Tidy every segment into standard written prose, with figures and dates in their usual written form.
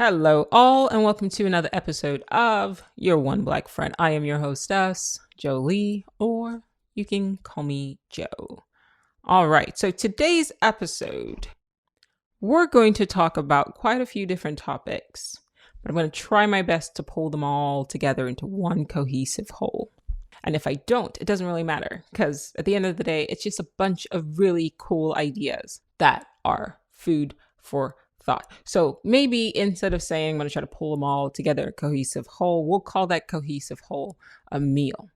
Hello, all, and welcome to another episode of Your One Black Friend. I am your hostess, Jolie, or you can call me Joe. All right, so today's episode, we're going to talk about quite a few different topics, but I'm going to try my best to pull them all together into one cohesive whole. And if I don't, it doesn't really matter, because at the end of the day, it's just a bunch of really cool ideas that are food for thought. So maybe instead of saying I'm going to try to pull them all together, a cohesive whole, we'll call that cohesive whole a meal.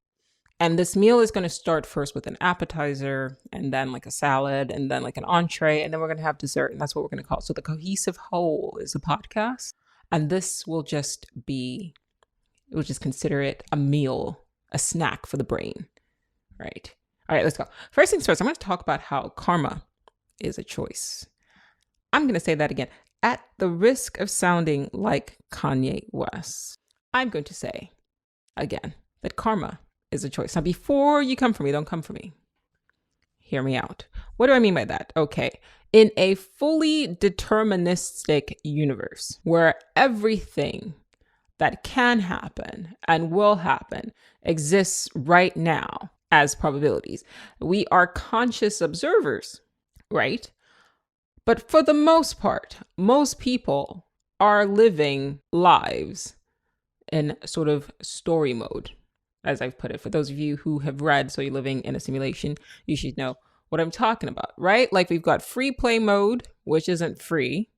And this meal is going to start first with an appetizer, and then like a salad, and then like an entree, and then we're going to have dessert, and that's what we're going to call it. So the cohesive whole is a podcast, and this will just be, we'll just consider it a meal, a snack for the brain, right? All right, let's go. First things first, I'm going to talk about how karma is a choice. I'm going to say that again. At the risk of sounding like Kanye West, I'm going to say again that karma is a choice. Now, before you come for me, don't come for me. Hear me out. What do I mean by that? Okay. In a fully deterministic universe where everything that can happen and will happen exists right now as probabilities, we are conscious observers, right? But for the most part, most people are living lives in sort of story mode, as I've put it. For those of you who have read So You're Living in a Simulation, you should know what I'm talking about, right? Like we've got free play mode, which isn't free,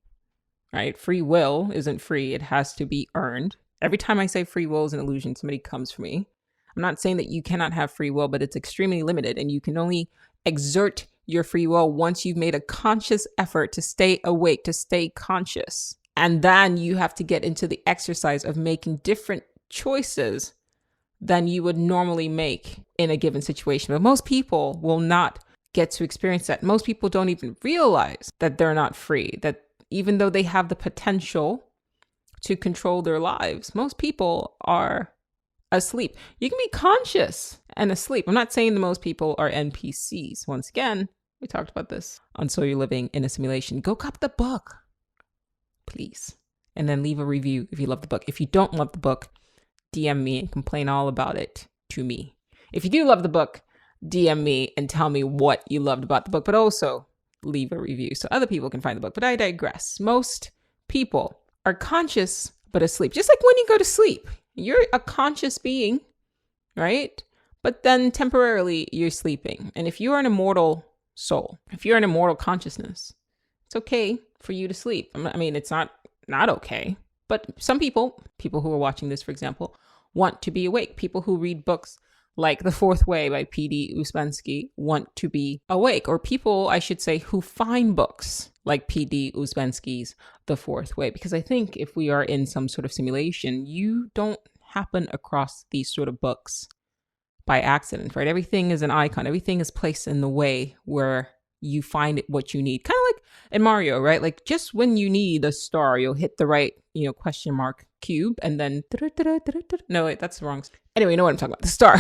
right? Free will isn't free. It has to be earned. Every time I say free will is an illusion, somebody comes for me. I'm not saying that you cannot have free will, but it's extremely limited, and you can only exert your free will once you've made a conscious effort to stay awake, to stay conscious. And then you have to get into the exercise of making different choices than you would normally make in a given situation. But most people will not get to experience that. Most people don't even realize that they're not free, that even though they have the potential to control their lives, most people are asleep. You can be conscious and asleep. I'm not saying that most people are NPCs. Once again, we talked about this on So You're Living in a Simulation. Go cop the book, please. And then leave a review if you love the book. If you don't love the book, DM me and complain all about it to me. If you do love the book, DM me and tell me what you loved about the book, but also leave a review so other people can find the book. But I digress. Most people are conscious but asleep. Just like when you go to sleep, you're a conscious being, right? But then temporarily you're sleeping. And if you are an immortal soul, if you're an immortal consciousness, it's okay for you to sleep. I mean, it's not okay. But some people who are watching this, for example, want to be awake. People who read books like The Fourth Way by P.D. Ouspensky want to be awake. Or people, I should say, who find books like P.D. Ouspensky's The Fourth Way. Because I think if we are in some sort of simulation, you don't happen across these sort of books by accident, right? Everything is an icon. Everything is placed in the way where you find what you need. Kind of like in Mario, right? Like just when you need a star, you'll hit the right, question mark cube, and then no, wait, that's the wrong. Anyway, you know what I'm talking about. The star,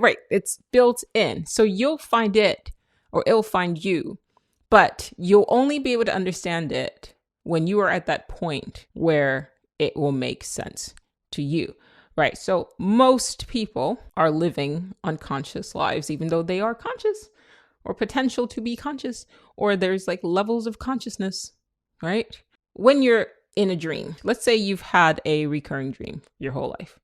right? It's built in, so you'll find it, or it'll find you, but you'll only be able to understand it when you are at that point where it will make sense to you. Right. So most people are living unconscious lives, even though they are conscious or potential to be conscious, or there's like levels of consciousness, right? When you're in a dream, let's say you've had a recurring dream your whole life,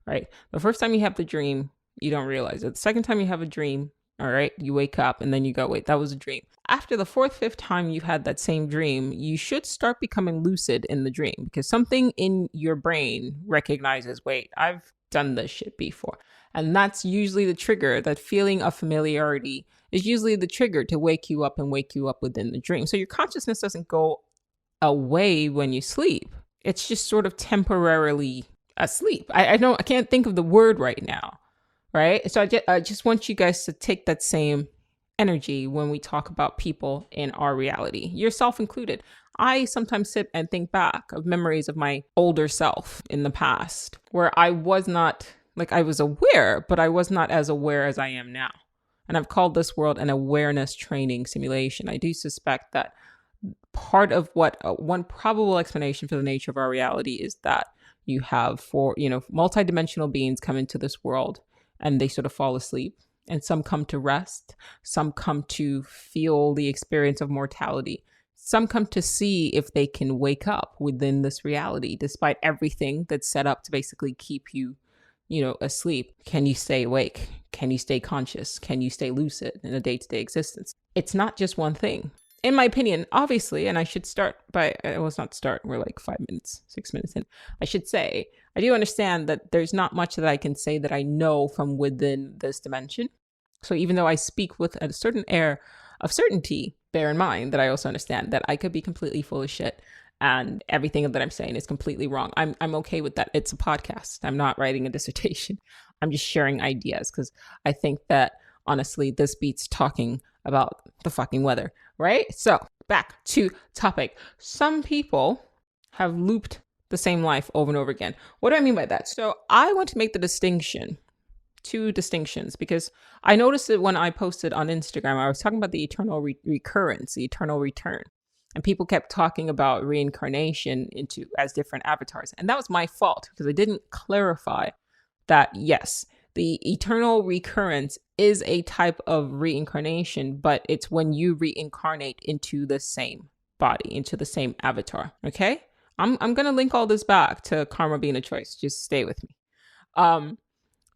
right? The first time you have the dream, you don't realize it. The second time you have a dream, all right, you wake up and then you go, wait, that was a dream. After the fourth, fifth time you've had that same dream, you should start becoming lucid in the dream because something in your brain recognizes, wait, I've done this shit before. And that's usually the trigger. That feeling of familiarity is usually the trigger to wake you up and wake you up within the dream. So your consciousness doesn't go away when you sleep. It's just sort of temporarily asleep. I can't think of the word right now, right? So I just want you guys to take that same energy when we talk about people in our reality, yourself included. I sometimes sit and think back of memories of my older self in the past where I was not, like I was aware, but I was not as aware as I am now. And I've called this world an awareness training simulation. I do suspect that part of what one probable explanation for the nature of our reality is that you have multidimensional beings come into this world and they sort of fall asleep, and some come to rest, some come to feel the experience of mortality, some come to see if they can wake up within this reality despite everything that's set up to basically keep you asleep. Can you stay awake? Can you stay conscious? Can you stay lucid in a day-to-day existence? It's not just one thing. In my opinion, obviously, and I should start by, let's not start, we're like 6 minutes in. I should say, I do understand that there's not much that I can say that I know from within this dimension. So even though I speak with a certain air of certainty, bear in mind that I also understand that I could be completely full of shit and everything that I'm saying is completely wrong. I'm okay with that. It's a podcast. I'm not writing a dissertation. I'm just sharing ideas because I think that honestly, this beats talking about the fucking weather, right? So back to topic. Some people have looped the same life over and over again. What do I mean by that? So I want to make two distinctions, because I noticed it when I posted on Instagram. I was talking about the eternal recurrence, the eternal return. And people kept talking about reincarnation as different avatars. And that was my fault because I didn't clarify that, yes, the eternal recurrence is a type of reincarnation, but it's when you reincarnate into the same body, into the same avatar. Okay? I'm going to link all this back to karma being a choice. Just stay with me.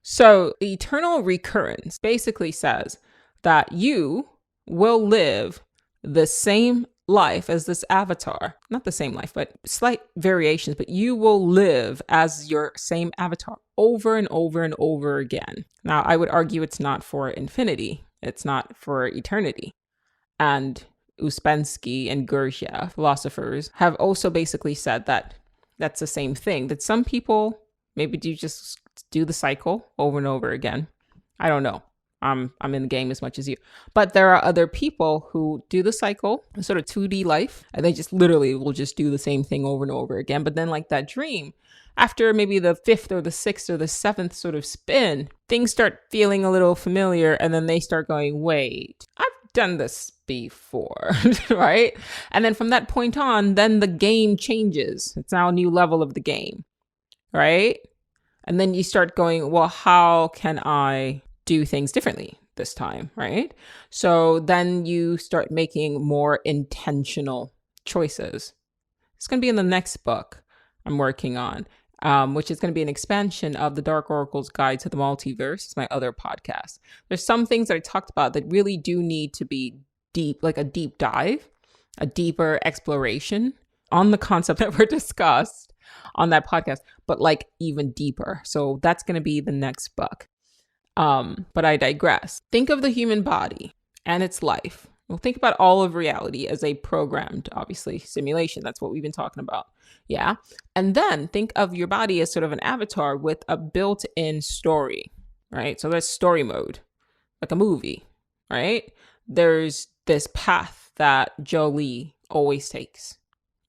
So the eternal recurrence basically says that you will live the same life as this avatar. Not the same life, but slight variations, but you will live as your same avatar over and over and over again. Now, I would argue it's not for infinity. It's not for eternity. And Ouspensky and Gurdjieff, philosophers, have also basically said that that's the same thing, that some people maybe just do the cycle over and over again. I don't know. I'm in the game as much as you. But there are other people who do the cycle, sort of 2D life, and they just literally will just do the same thing over and over again. But then like that dream, after maybe the 5th or the 6th or the 7th sort of spin, things start feeling a little familiar, and then they start going, wait, I've done this before, right? And then from that point on, then the game changes. It's now a new level of the game, right? And then you start going, well, how can I do things differently this time, right? So then you start making more intentional choices. It's going to be in the next book I'm working on, which is going to be an expansion of the Dark Oracle's Guide to the Multiverse. It's my other podcast. There's some things that I talked about that really do need to be deep, like a deep dive, a deeper exploration on the concept that were discussed on that podcast, but like even deeper. So that's going to be the next book. But I digress. Think of the human body and its life. Well, think about all of reality as a programmed, obviously, simulation. That's what we've been talking about. Yeah. And then think of your body as sort of an avatar with a built-in story, right? So there's story mode, like a movie, right? There's this path that Jolie always takes,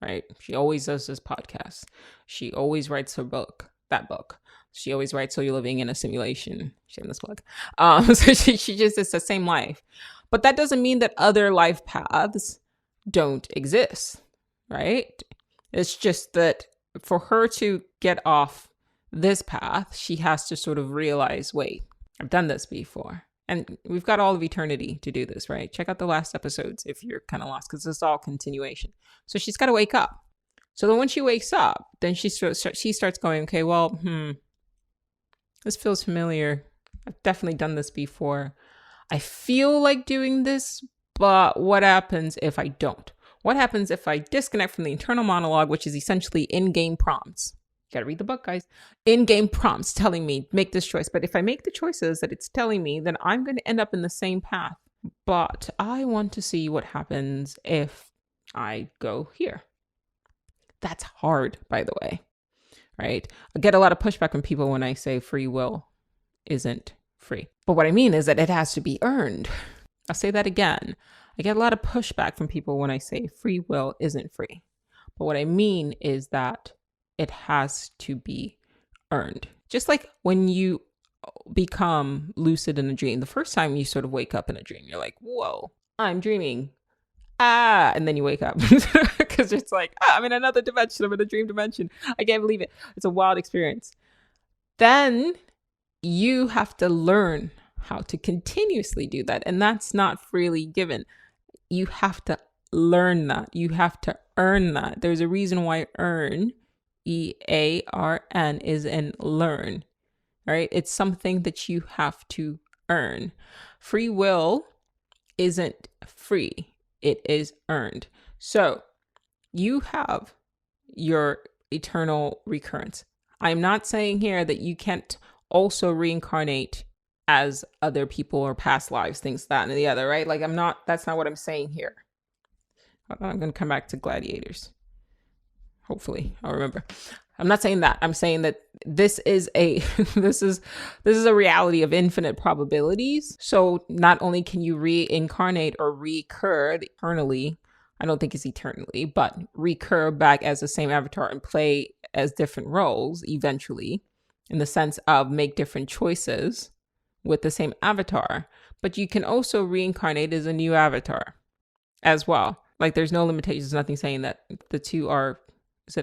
right? She always does this podcast. She always writes her book, that book. She always writes, so you're living in a simulation. Shameless plug. So she just is the same life. But that doesn't mean that other life paths don't exist, right? It's just that for her to get off this path, she has to sort of realize, wait, I've done this before. And we've got all of eternity to do this, right? Check out the last episodes if you're kind of lost, because it's all continuation. So she's got to wake up. So then when she wakes up, then she starts going, okay, well, this feels familiar. I've definitely done this before. I feel like doing this, but what happens if I don't? What happens if I disconnect from the internal monologue, which is essentially in-game prompts? You gotta read the book, guys. In-game prompts telling me, make this choice. But if I make the choices that it's telling me, then I'm going to end up in the same path. But I want to see what happens if I go here. That's hard, by the way. Right? I get a lot of pushback from people when I say free will isn't free. But what I mean is that it has to be earned. I'll say that again. I get a lot of pushback from people when I say free will isn't free. But what I mean is that it has to be earned. Just like when you become lucid in a dream, the first time you sort of wake up in a dream, you're like, whoa, I'm dreaming. and then you wake up because it's like, I'm in another dimension. I'm in a dream dimension. I can't believe it. It's a wild experience. Then you have to learn how to continuously do that. And that's not freely given. You have to learn that. You have to earn that. There's a reason why earn, EARN, is in learn, right? It's something that you have to earn. Free will isn't free. It is earned. So you have your eternal recurrence. I'm not saying here that you can't also reincarnate as other people or past lives, things that and the other, right? Like that's not what I'm saying here. I'm going to come back to gladiators. Hopefully I'll remember. I'm not saying that. I'm saying that this is a this is a reality of infinite probabilities. So not only can you reincarnate or recur eternally, I don't think it's eternally, but recur back as the same avatar and play as different roles eventually, in the sense of make different choices with the same avatar. But you can also reincarnate as a new avatar as well. Like there's no limitations, nothing saying that the two are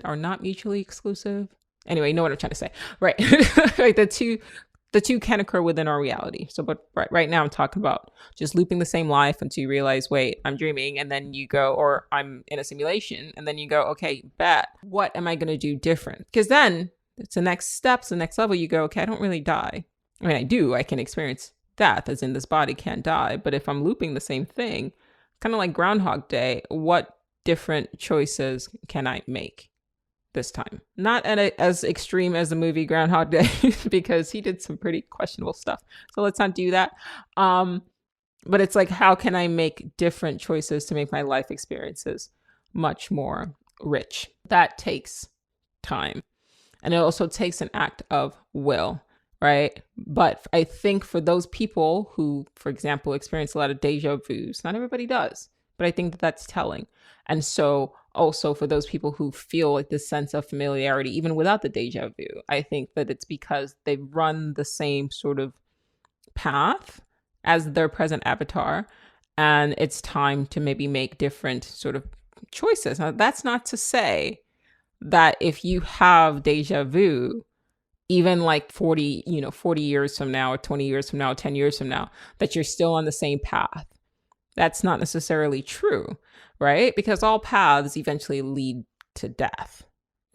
not mutually exclusive. Anyway, you know what I'm trying to say, right? Right, the two can occur within our reality. So, but right now I'm talking about just looping the same life until you realize, wait, I'm dreaming, and then you go, or I'm in a simulation, and then you go, okay, bet, what am I going to do different? Because then it's the next steps, the next level. You go, okay, I don't really die. I mean, I can experience death, as in this body can't die. But if I'm looping the same thing, kind of like Groundhog Day, what different choices can I make this time? Not as extreme as the movie Groundhog Day, because he did some pretty questionable stuff. So let's not do that. But it's like, how can I make different choices to make my life experiences much more rich? That takes time. And it also takes an act of will, right? But I think for those people who, for example, experience a lot of déjà vus, not everybody does, but I think that that's telling. And so also for those people who feel like this sense of familiarity, even without the déjà vu, I think that it's because they've run the same sort of path as their present avatar, and it's time to maybe make different sort of choices. Now, that's not to say that if you have déjà vu, even like 40 years from now, or 20 years from now, 10 years from now, that you're still on the same path. That's not necessarily true, right? Because all paths eventually lead to death.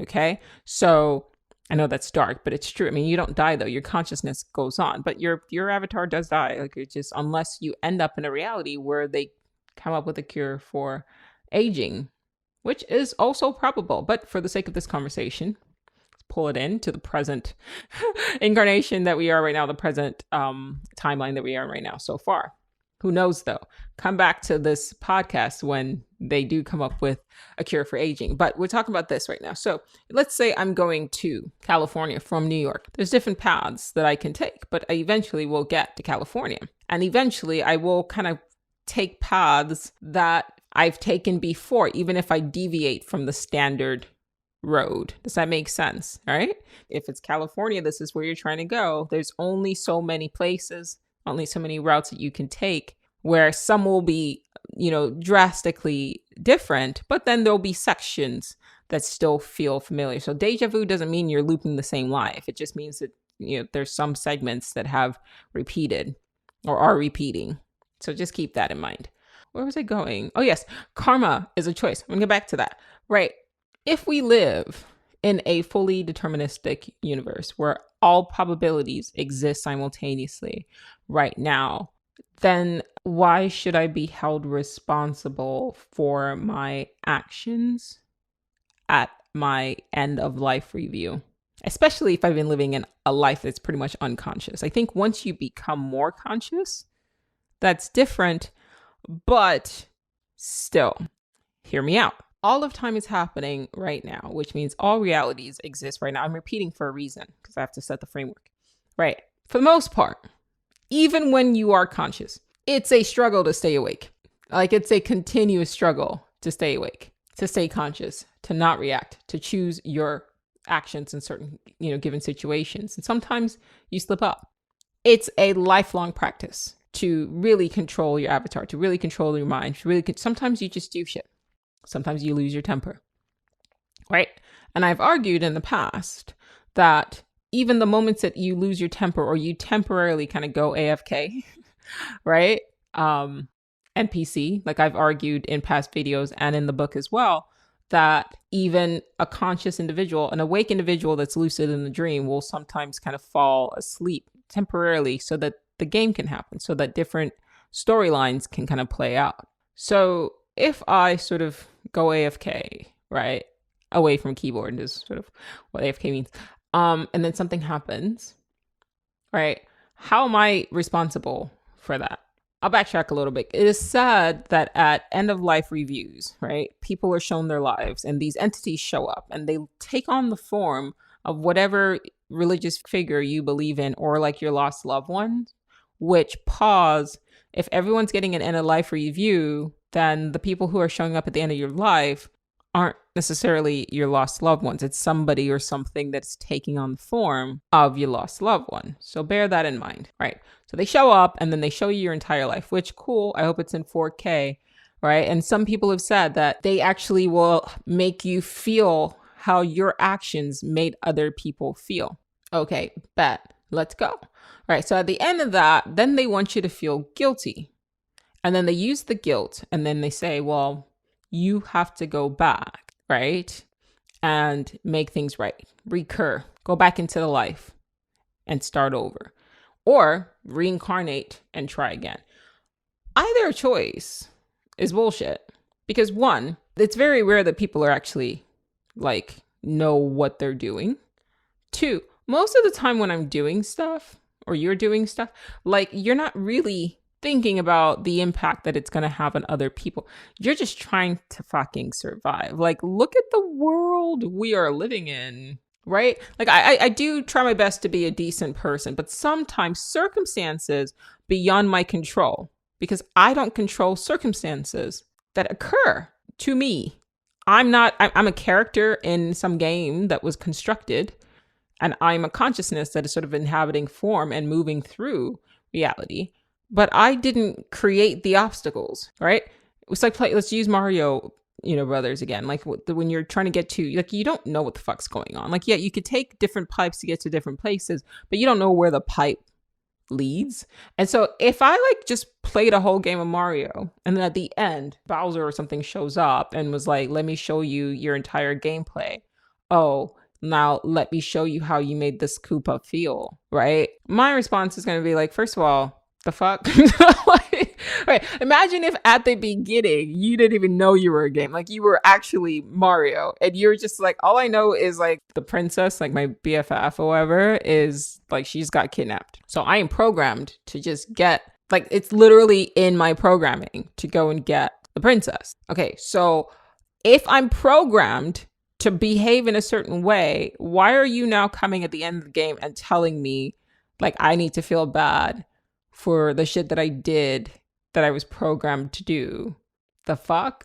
Okay. So I know that's dark, but it's true. I mean, you don't die though. Your consciousness goes on, but your avatar does die. Like, it's just, unless you end up in a reality where they come up with a cure for aging, which is also probable. But for the sake of this conversation, let's pull it into the present incarnation that we are right now, the present timeline that we are right now so far. Who knows though? Come back to this podcast when they do come up with a cure for aging. But we're talking about this right now. So let's say I'm going to California from New York. There's different paths that I can take, but I eventually will get to California. And eventually I will kind of take paths that I've taken before, even if I deviate from the standard road. Does that make sense? All right. If it's California, this is where you're trying to go. There's only so many places, only so many routes that you can take, where some will be, drastically different, but then there'll be sections that still feel familiar. So déjà vu doesn't mean you're looping the same life. It just means that, there's some segments that have repeated or are repeating. So just keep that in mind. Where was I going? Oh, yes. Karma is a choice. I'm going to get back to that. Right. If we live in a fully deterministic universe where all probabilities exist simultaneously right now, then why should I be held responsible for my actions at my end of life review? Especially if I've been living in a life that's pretty much unconscious. I think once you become more conscious, that's different, but still, hear me out. All of time is happening right now, which means all realities exist right now. I'm repeating for a reason because I have to set the framework, right? For the most part, even when you are conscious, it's a struggle to stay awake. Like, it's a continuous struggle to stay awake, to stay conscious, to not react, to choose your actions in certain, given situations. And sometimes you slip up. It's a lifelong practice. to really control your avatar, to really control your mind. Sometimes you just do shit. Sometimes you lose your temper, right? And I've argued in the past that even the moments that you lose your temper or you temporarily kind of go AFK, right? NPC, like I've argued in past videos and in the book as well, that even a conscious individual, an awake individual that's lucid in the dream will sometimes kind of fall asleep temporarily so that the game can happen, so that different storylines can kind of play out. So if I sort of go AFK, right, away from keyboard is sort of what AFK means, and then something happens, right, how am I responsible for that? I'll backtrack a little bit. It is said that at end of life reviews, right, people are shown their lives and these entities show up and they take on the form of whatever religious figure you believe in or like your lost loved ones, which pause. If everyone's getting an end of life review, then the people who are showing up at the end of your life aren't necessarily your lost loved ones. It's somebody or something that's taking on the form of your lost loved one. So bear that in mind, right? So they show up and then they show you your entire life, which cool. I hope it's in 4K, right? And some people have said that they actually will make you feel how your actions made other people feel. Okay, bet. Let's go. All right. So at the end of that, then they want you to feel guilty. And then they use the guilt and then they say, well, you have to go back, right? And make things right. Recur. Go back into the life and start over. Or reincarnate and try again. Either choice is bullshit. Because one, it's very rare that people are actually like know what they're doing. Two, most of the time when I'm doing stuff or you're doing stuff, like you're not really thinking about the impact that it's going to have on other people. You're just trying to fucking survive. Like, look at the world we are living in, right? Like, I do try my best to be a decent person, but sometimes circumstances beyond my control, because I don't control circumstances that occur to me. I'm a character in some game that was constructed, and I'm a consciousness that is sort of inhabiting form and moving through reality. But I didn't create the obstacles, right? It's like, let's use Mario, Brothers again. Like when you're trying to get to, like, you don't know what the fuck's going on. Like, yeah, you could take different pipes to get to different places, but you don't know where the pipe leads. And so if I like just played a whole game of Mario and then at the end, Bowser or something shows up and was like, let me show you your entire gameplay. Oh, now let me show you how you made this Koopa feel, right? My response is going to be like, first of all, the fuck? Like, right. Imagine if at the beginning you didn't even know you were a game, like you were actually Mario, and you're just like, all I know is like the princess, like my BFF or whatever, is like she's got kidnapped. So I am programmed to just get, like, it's literally in my programming to go and get the princess. Okay, so if I'm programmed to behave in a certain way, why are you now coming at the end of the game and telling me like I need to feel bad for the shit that I did that I was programmed to do? The fuck?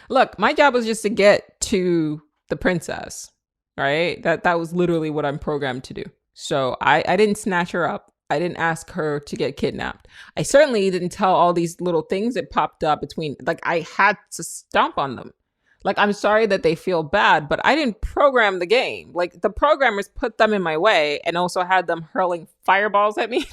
Look, my job was just to get to the princess, right? That was literally what I'm programmed to do. So I didn't snatch her up. I didn't ask her to get kidnapped. I certainly didn't tell all these little things that popped up between, like I had to stomp on them. Like, I'm sorry that they feel bad, but I didn't program the game. Like, the programmers put them in my way and also had them hurling fireballs at me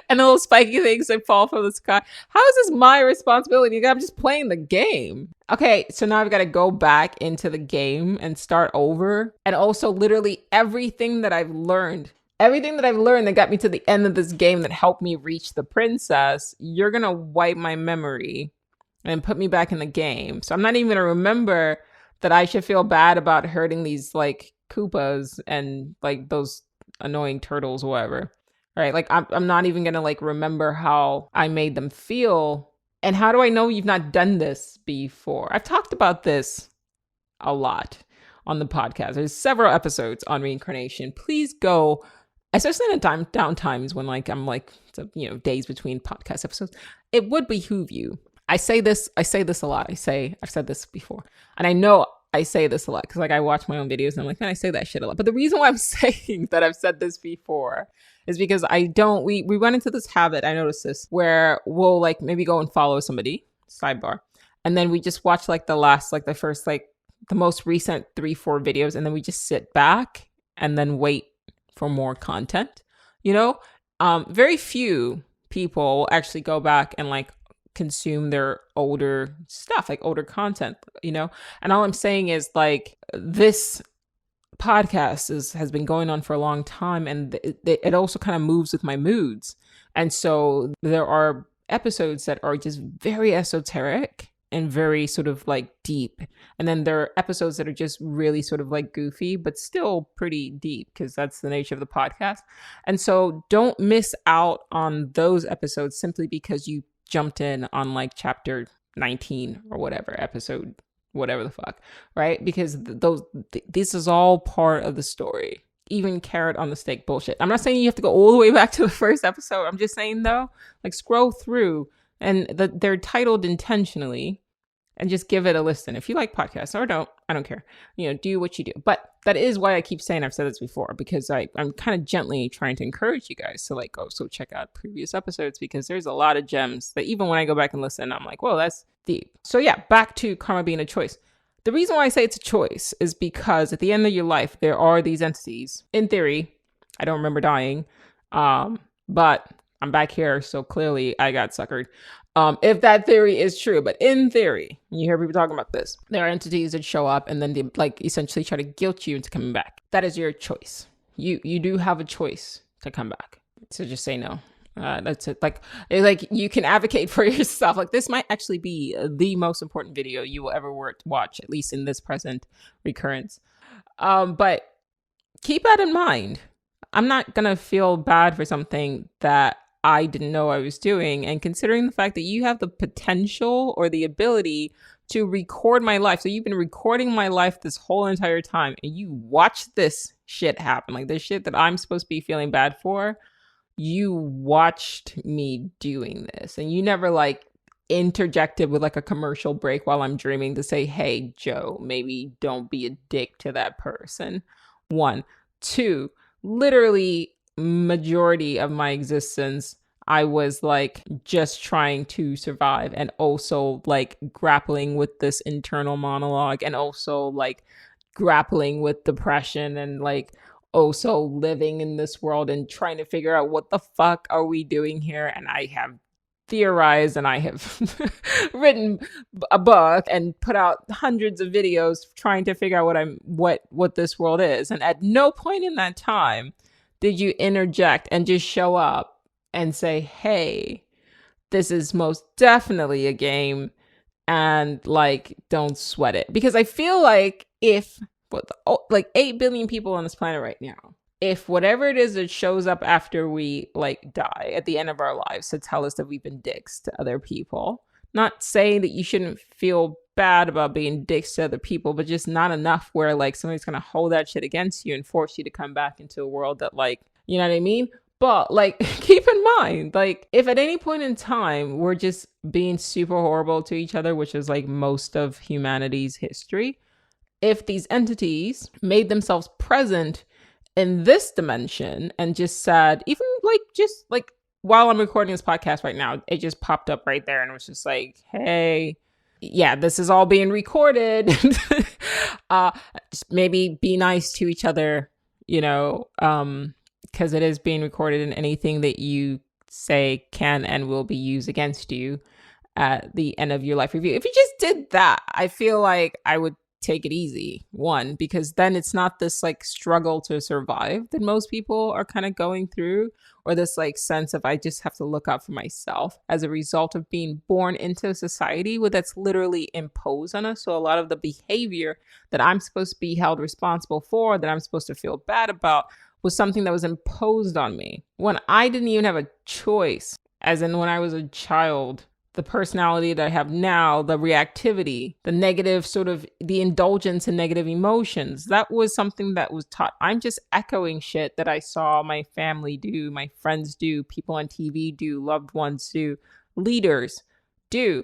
and little spiky things that fall from the sky. How is this my responsibility? I'm just playing the game. Okay, so now I've got to go back into the game and start over. And also literally everything that I've learned that got me to the end of this game that helped me reach the princess, you're going to wipe my memory and put me back in the game. So I'm not even going to remember that I should feel bad about hurting these like Koopas and like those annoying turtles or whatever. Right? Like I'm not even going to like remember how I made them feel. And how do I know you've not done this before? I've talked about this a lot on the podcast. There's several episodes on reincarnation. Please go, especially in the down times when like I'm like, days between podcast episodes. It would behoove you. I say this a lot. I've said this before. And I know I say this a lot because like I watch my own videos and I'm like, man, I say that shit a lot. But the reason why I'm saying that I've said this before is because we run into this habit. I noticed this where we'll like maybe go and follow somebody, sidebar, and then we just watch like the first, like the most recent 3-4 videos. And then we just sit back and then wait for more content, very few people actually go back and like consume their older stuff, like older content, and all I'm saying is like this podcast has been going on for a long time, and it also kind of moves with my moods. And so there are episodes that are just very esoteric and very sort of like deep, and then there are episodes that are just really sort of like goofy but still pretty deep, because that's the nature of the podcast. And so don't miss out on those episodes simply because you jumped in on like chapter 19 or whatever, episode whatever the fuck, right? Because this is all part of the story. Even carrot on the steak bullshit. I'm not saying you have to go all the way back to the first episode. I'm just saying though, like scroll through, and they're titled intentionally, and just give it a listen. If you like podcasts, or don't, I don't care. Do what you do. But that is why I keep saying, I've said this before, because I'm kind of gently trying to encourage you guys to like also check out previous episodes, because there's a lot of gems that even when I go back and listen, I'm like, whoa, that's deep. So yeah, back to karma being a choice. The reason why I say it's a choice is because at the end of your life, there are these entities. In theory, I don't remember dying, but I'm back here, so clearly I got suckered. If that theory is true, but in theory, you hear people talking about this, there are entities that show up and then they like essentially try to guilt you into coming back. That is your choice. You do have a choice to come back. So just say no. That's it. Like you can advocate for yourself. Like this might actually be the most important video you will ever watch, at least in this present recurrence. But keep that in mind. I'm not gonna feel bad for something that I didn't know I was doing. And considering the fact that you have the potential or the ability to record my life. So you've been recording my life this whole entire time, and you watch this shit happen. Like this shit that I'm supposed to be feeling bad for, you watched me doing this, and you never like interjected with like a commercial break while I'm dreaming to say, hey, Joe, maybe don't be a dick to that person. 1, 2, literally majority of my existence, I was like just trying to survive, and also like grappling with this internal monologue, and also like grappling with depression, and like also living in this world and trying to figure out what the fuck are we doing here. And I have theorized, and I have written a book and put out hundreds of videos trying to figure out what this world is. And at no point in that time did you interject and just show up and say, hey, this is most definitely a game, and like, don't sweat it. Because I feel like if like 8 billion people on this planet right now, if whatever it is that shows up after we like die at the end of our lives to tell us that we've been dicks to other people, not saying that you shouldn't feel bad about being dicks to other people, but just not enough where like somebody's gonna hold that shit against you and force you to come back into a world that like, you know what I mean? But like, keep in mind, like if at any point in time we're just being super horrible to each other, which is like most of humanity's history, if these entities made themselves present in this dimension and just said, even like just like while I'm recording this podcast right now, it just popped up right there and was just like, hey, yeah, this is all being recorded. Just maybe be nice to each other, because it is being recorded, and anything that you say can and will be used against you at the end of your life review. If you just did that, I feel like I would take it easy. 1, because then it's not this like struggle to survive that most people are kind of going through, or this like sense of I just have to look out for myself as a result of being born into a society where that's literally imposed on us. So a lot of the behavior that I'm supposed to be held responsible for, that I'm supposed to feel bad about, was something that was imposed on me when I didn't even have a choice. As in when I was a child, the personality that I have now, the reactivity, the negative sort of the indulgence in negative emotions, that was something that was taught. I'm just echoing shit that I saw my family do, my friends do, people on TV do, loved ones do, leaders do.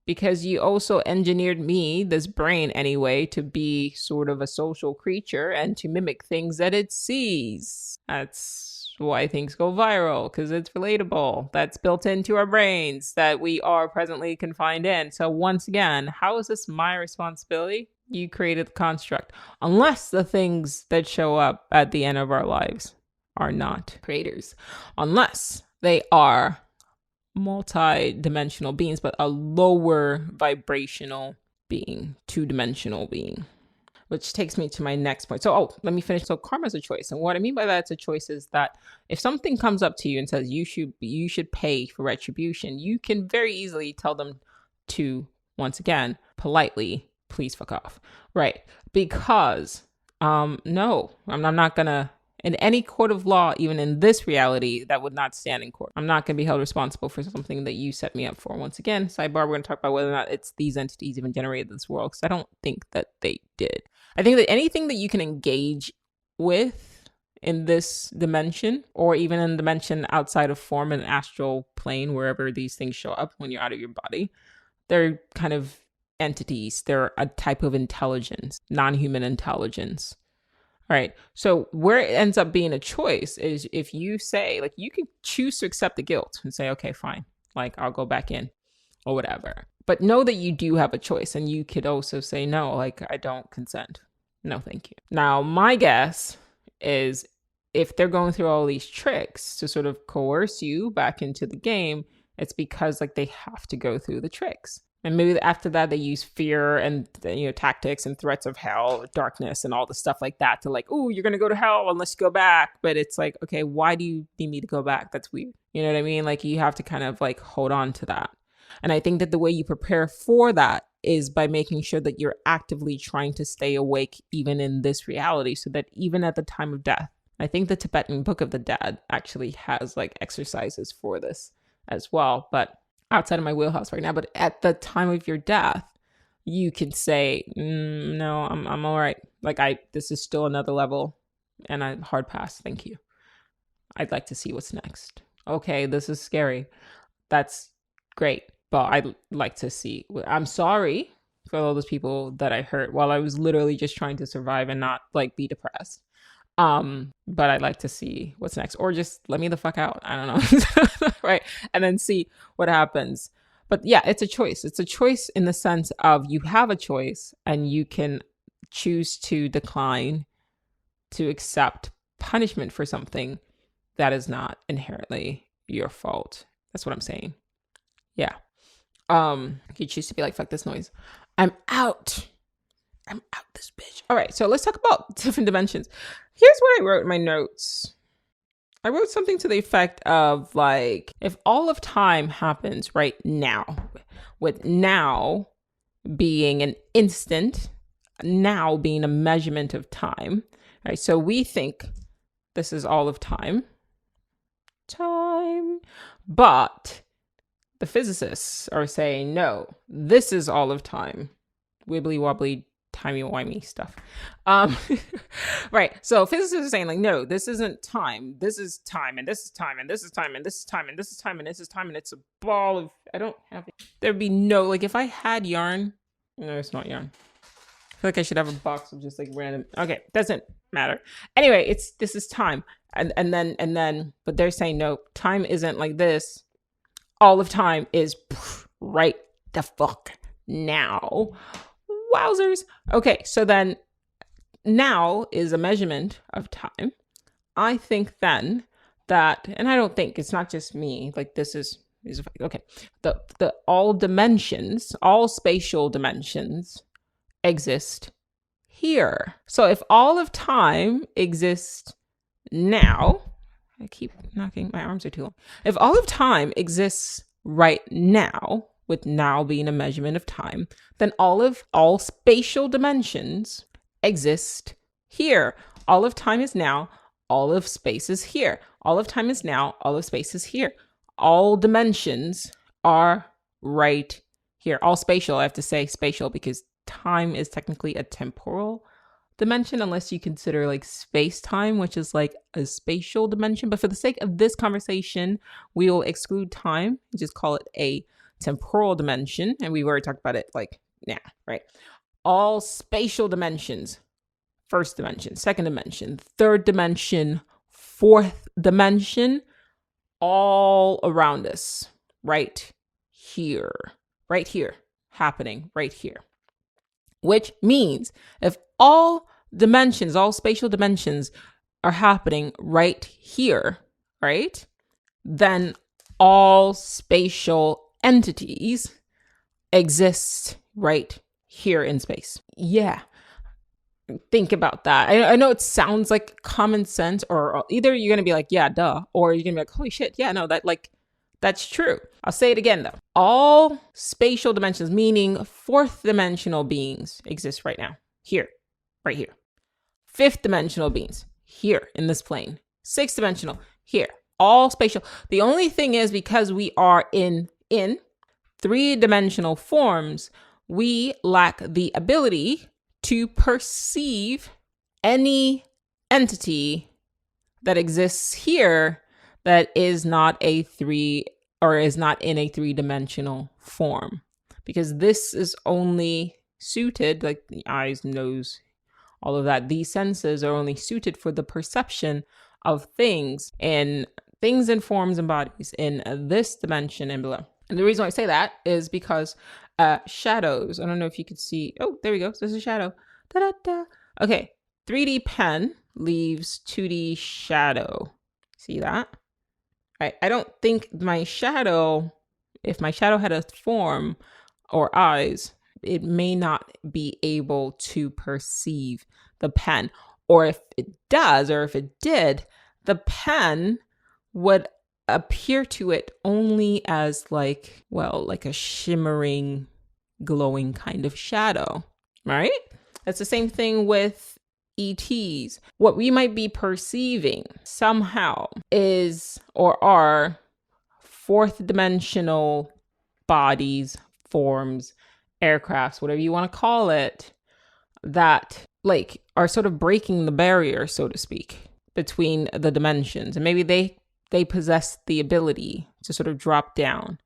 because you also engineered me, this brain anyway, to be sort of a social creature and to mimic things that it sees. That's why things go viral, because it's relatable. That's built into our brains that we are presently confined in. So once again, how is this my responsibility? You created the construct. Unless the things that show up at the end of our lives are not creators. Unless they are multi-dimensional beings, but a lower vibrational being, two-dimensional being. Which takes me to my next point. So, let me finish. So karma is a choice. And what I mean by that, it's a choice is that if something comes up to you and says you should pay for retribution, you can very easily tell them to, once again, politely, please fuck off. Right. Because, no, I'm not gonna, in any court of law, even in this reality, that would not stand in court. I'm not going to be held responsible for something that you set me up for. Once again, sidebar, we're going to talk about whether or not it's these entities even generated this world, because I don't think that they did. I think that anything that you can engage with in this dimension, or even in the dimension outside of form, in an astral plane, wherever these things show up when you're out of your body, they're kind of entities. They're a type of intelligence, non-human intelligence. All right. So where it ends up being a choice is if you say, like, you can choose to accept the guilt and say, okay, fine, like, I'll go back in or whatever. But know that you do have a choice, and you could also say, no, like, I don't consent. No, thank you. Now, my guess is if they're going through all these tricks to sort of coerce you back into the game, it's because, like, they have to go through the tricks. And maybe after that, they use fear and, tactics and threats of hell, darkness, and all the stuff like that to, like, oh, you're going to go to hell unless you go back. But it's like, okay, why do you need me to go back? That's weird. You know what I mean? Like, you have to kind of, like, hold on to that. And I think that the way you prepare for that is by making sure that you're actively trying to stay awake even in this reality, so that even at the time of death, I think the Tibetan Book of the Dead actually has, like, exercises for this as well. But outside of my wheelhouse right now, but at the time of your death, you can say, no, I'm all right. Like, this is still another level, and I hard pass. Thank you. I'd like to see what's next. Okay, this is scary. That's great, but I'd like to see. I'm sorry for all those people that I hurt while I was literally just trying to survive and not, like, be depressed. But I'd like to see what's next, or just let me the fuck out. I don't know. Right. And then see what happens. But yeah, it's a choice. It's a choice in the sense of you have a choice, and you can choose to decline to accept punishment for something that is not inherently your fault. That's what I'm saying. Yeah. You choose to be like, fuck this noise. I'm out this bitch. All right, so let's talk about different dimensions. Here's what I wrote in my notes. I wrote something to the effect of, like, if all of time happens right now, with now being an instant, now being a measurement of time, right? So we think this is all of time, but the physicists are saying, no, this is all of time. Wibbly wobbly, timey-wimey stuff. Right. So physicists are saying, like, no, this isn't time. This is time, and this is time, and this is time, and this is time, and this is time, and this is time, and it's a ball of, I don't have it. There'd be no, like, if I had yarn, no, it's not yarn. I feel like I should have a box of just, like, random, okay, doesn't matter. Anyway, this is time. And then, but they're saying, no, time isn't like this. All of time is right the fuck now. Wowzers. Okay, so then now is a measurement of time. I think then that, and I don't think, it's not just me, like, this is okay. The all dimensions, all spatial dimensions exist here. So if all of time exists now, I keep knocking, my arms are too long. If all of time exists right now, with now being a measurement of time, then all spatial dimensions exist here. All of time is now, all of space is here. All of time is now, all of space is here. All dimensions are right here. All spatial, I have to say spatial because time is technically a temporal dimension, unless you consider, like, space-time, which is like a spatial dimension. But for the sake of this conversation, we will exclude time and just call it a temporal dimension, and we've already talked about it like now, right? All spatial dimensions, first dimension, second dimension, third dimension, fourth dimension, all around us, right here, happening right here. Which means if all dimensions, all spatial dimensions are happening right here, right? Then all spatial entities exist right here in space. Yeah. Think about that. I know it sounds like common sense, or either you're going to be like, yeah, duh, or you're going to be like, holy shit, yeah, no, that's true. I'll say it again though. All spatial dimensions, meaning fourth dimensional beings, exist right now. Here, right here. Fifth dimensional beings, here in this plane. Sixth dimensional, here. All spatial. The only thing is, because we are in three-dimensional forms, we lack the ability to perceive any entity that exists here that is not in a three-dimensional form, because this is only suited, like the eyes, nose, all of that. These senses are only suited for the perception of things and forms and bodies in this dimension and below. And the reason why I say that is because shadows, I don't know if you could see, oh, there we go. So there's a shadow. Da-da-da. Okay, 3D pen leaves 2D shadow. See that? I don't think my shadow, if my shadow had a form or eyes, it may not be able to perceive the pen. Or if it does, or if it did, the pen would appear to it only as like a shimmering, glowing kind of shadow, right? That's the same thing with ETs. What we might be perceiving somehow is, or are, fourth dimensional bodies, forms, aircrafts, whatever you want to call it, that like are sort of breaking the barrier, so to speak, between the dimensions. And maybe they possess the ability to sort of drop down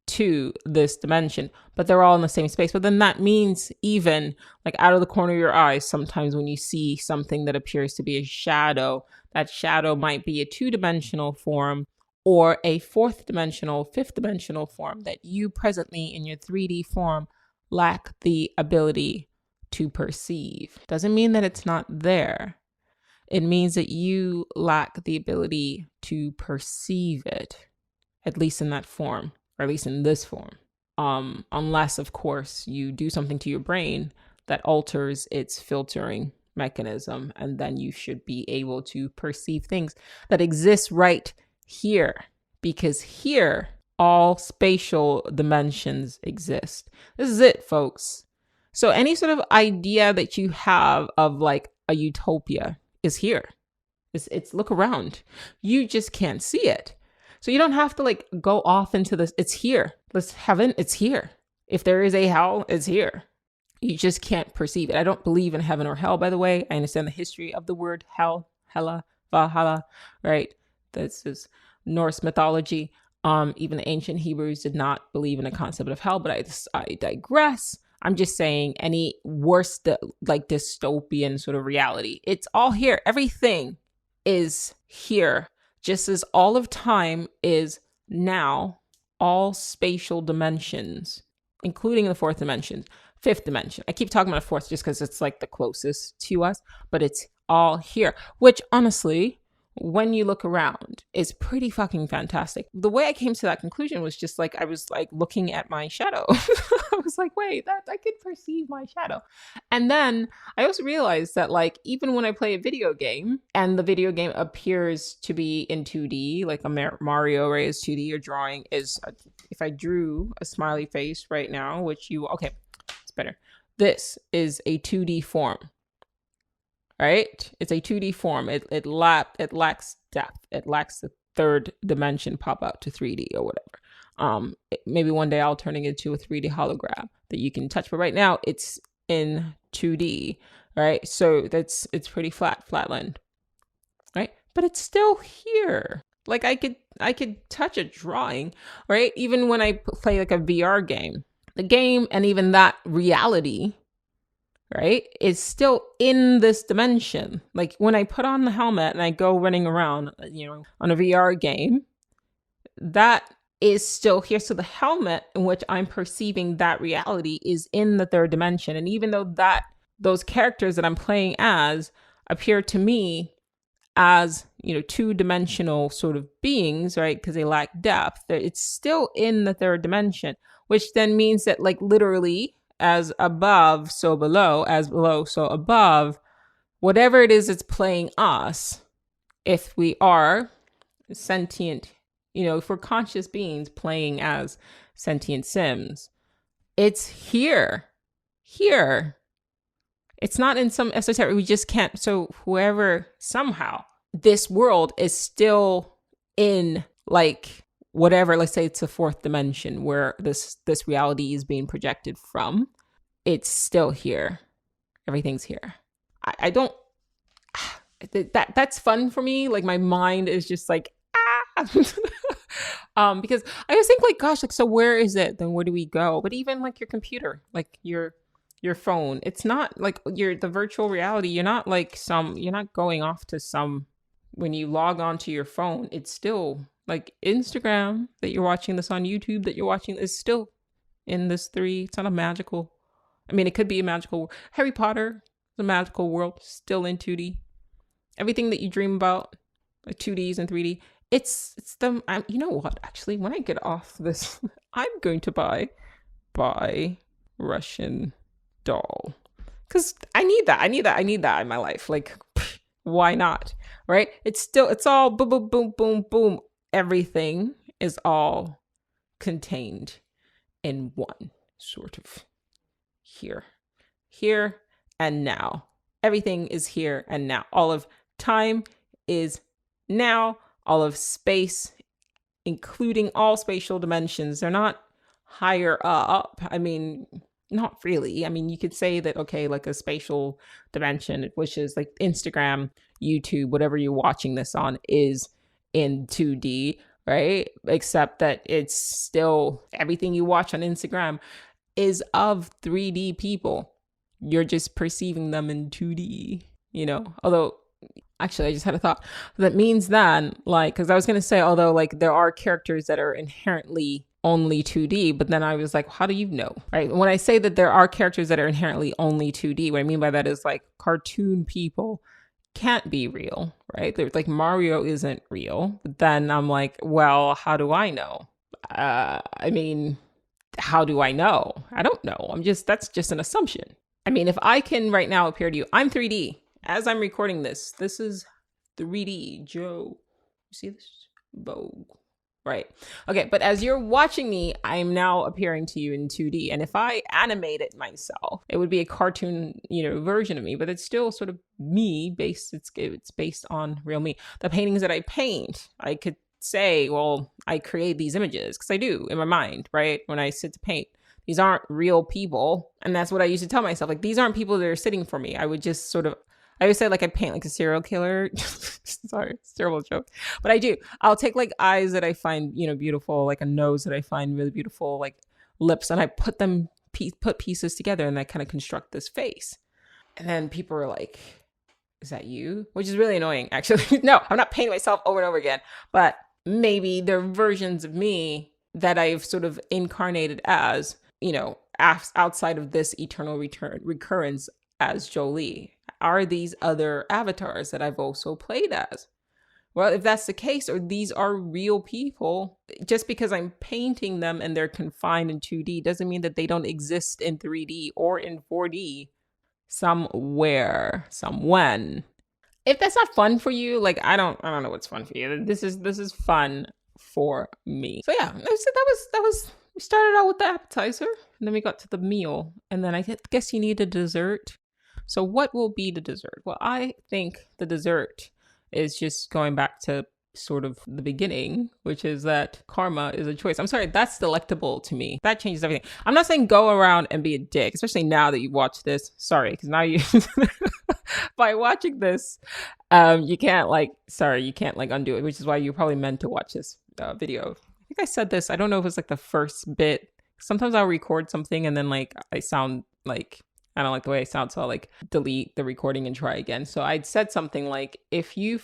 to this dimension, but they're all in the same space. But then that means, even like out of the corner of your eyes, sometimes when you see something that appears to be a shadow, that shadow might be a two-dimensional form or a fourth dimensional, fifth dimensional form that you presently in your 3D form lack the ability to perceive. Doesn't mean that it's not there. It means that you lack the ability to perceive it, at least in that form, or at least in this form. Unless, of course, you do something to your brain that alters its filtering mechanism, and then you should be able to perceive things that exist right here, because here, all spatial dimensions exist. This is it, folks. So any sort of idea that you have of like a utopia is here. It's look around. You just can't see it. So you don't have to like go off into this. It's here. This heaven, it's here. If there is a hell, it's here. You just can't perceive it. I don't believe in heaven or hell, by the way. I understand the history of the word hell, Hela, Valhalla, right? This is Norse mythology. Even the ancient Hebrews did not believe in a concept of hell, but I digress. I'm just saying any worse, like dystopian sort of reality. It's all here. Everything is here. Just as all of time is now, all spatial dimensions, including the fourth dimension, fifth dimension. I keep talking about fourth just because it's like the closest to us, but it's all here, which honestly, when you look around, is pretty fucking fantastic. The way I came to that conclusion was just like, I was like looking at my shadow. I was like, wait, that I could perceive my shadow. And then I also realized that like, even when I play a video game and the video game appears to be in 2D, like a Mario, right, is 2D, or drawing is, if I drew a smiley face right now, which okay, it's better. This is a 2D form. Right? It's a 2D form. It lacks depth. It lacks the third dimension pop out to 3D or whatever. Maybe one day I'll turn it into a 3D hologram that you can touch. But right now it's in 2D, right? So it's pretty flatland, right? But it's still here. Like I could touch a drawing, right? Even when I play like a VR game, the game and even that reality, right, is still in this dimension. Like when I put on the helmet and I go running around, on a VR game, that is still here. So the helmet in which I'm perceiving that reality is in the third dimension. And even though those characters that I'm playing as appear to me as, two-dimensional sort of beings, right, because they lack depth, it's still in the third dimension, which then means that, like, literally, as above, so below, as below, so above, whatever it is that's playing us, if we are sentient, if we're conscious beings playing as sentient Sims, it's here. It's not in some esoteric, we just can't. So whoever, somehow, this world is still in, like, whatever, let's say it's a fourth dimension where this reality is being projected from. It's still here. Everything's here. I don't, that's fun for me. Like, my mind is just like, because I always think, like, gosh, like, so where is it? Then where do we go? But even like your computer, like your phone, it's not like the virtual reality. You're not going off to some, when you log on to your phone, it's still like Instagram that you're watching this on, YouTube that you're watching is still in this it's not a magical, it could be a magical, Harry Potter is a magical world, still in 2D. Everything that you dream about, like 2Ds and 3D, it's them. You know what? Actually, when I get off this, I'm going to buy Russian doll, because I need that in my life. Like, why not? Right? It's all boom, boom, boom, boom, boom. Everything is all contained in one sort of here and now. Everything is here and now. All of time is now. All of space, including all spatial dimensions, they're not higher up. Not really. You could say that, okay, like a spatial dimension, which is like Instagram, YouTube, whatever you're watching this on, is in 2D, right? Except that it's still, everything you watch on Instagram is of 3D people. You're just perceiving them in 2D, Although, actually, I just had a thought. That means then, like, because I was going to say, although, like, there are characters that are inherently only 2D, but then I was like, how do you know, right? When I say that there are characters that are inherently only 2D, what I mean by that is, like, cartoon people can't be real, right? There's, like, Mario isn't real. But then I'm like, well, how do I know? How do I know? I don't know. That's just an assumption. If I can right now appear to you, I'm 3D. As I'm recording this is 3D, Joe. You see this? Vogue. Right. Okay, but as you're watching me, I'm now appearing to you in 2D. And if I animate it myself, it would be a cartoon, version of me, but it's still sort of me based. It's based on real me. The paintings that I paint, I could say, well, I create these images, because I do in my mind, right? When I sit to paint. These aren't real people. And that's what I used to tell myself. Like, these aren't people that are sitting for me. I would just sort of, I always say, like, I paint like a serial killer. Sorry, it's a terrible joke. But I do. I'll take, like, eyes that I find, beautiful, like a nose that I find really beautiful, like lips, and I put pieces together, and I kind of construct this face. And then people are like, is that you? Which is really annoying, actually. No, I'm not painting myself over and over again. But maybe they're versions of me that I've sort of incarnated as, outside of this eternal recurrence as Jolie. Are these other avatars that I've also played as? Well, if that's the case, or these are real people, just because I'm painting them and they're confined in 2D doesn't mean that they don't exist in 3D or in 4D somewhere, somewhen. If that's not fun for you, like, I don't know what's fun for you. This is fun for me. So yeah, that was we started out with the appetizer, and then we got to the meal, and then I guess you need a dessert. So what will be the dessert? Well, I think the dessert is just going back to sort of the beginning, which is that karma is a choice. I'm sorry, that's delectable to me. That changes everything. I'm not saying go around and be a dick, especially now that you watch this. Sorry, because now you by watching this, you can't undo it, which is why you probably meant to watch this video. I think I said this. I don't know if it's like the first bit. Sometimes I'll record something and then like I sound like I don't like the way I sound, so I'll like delete the recording and try again. So I'd said something like, if you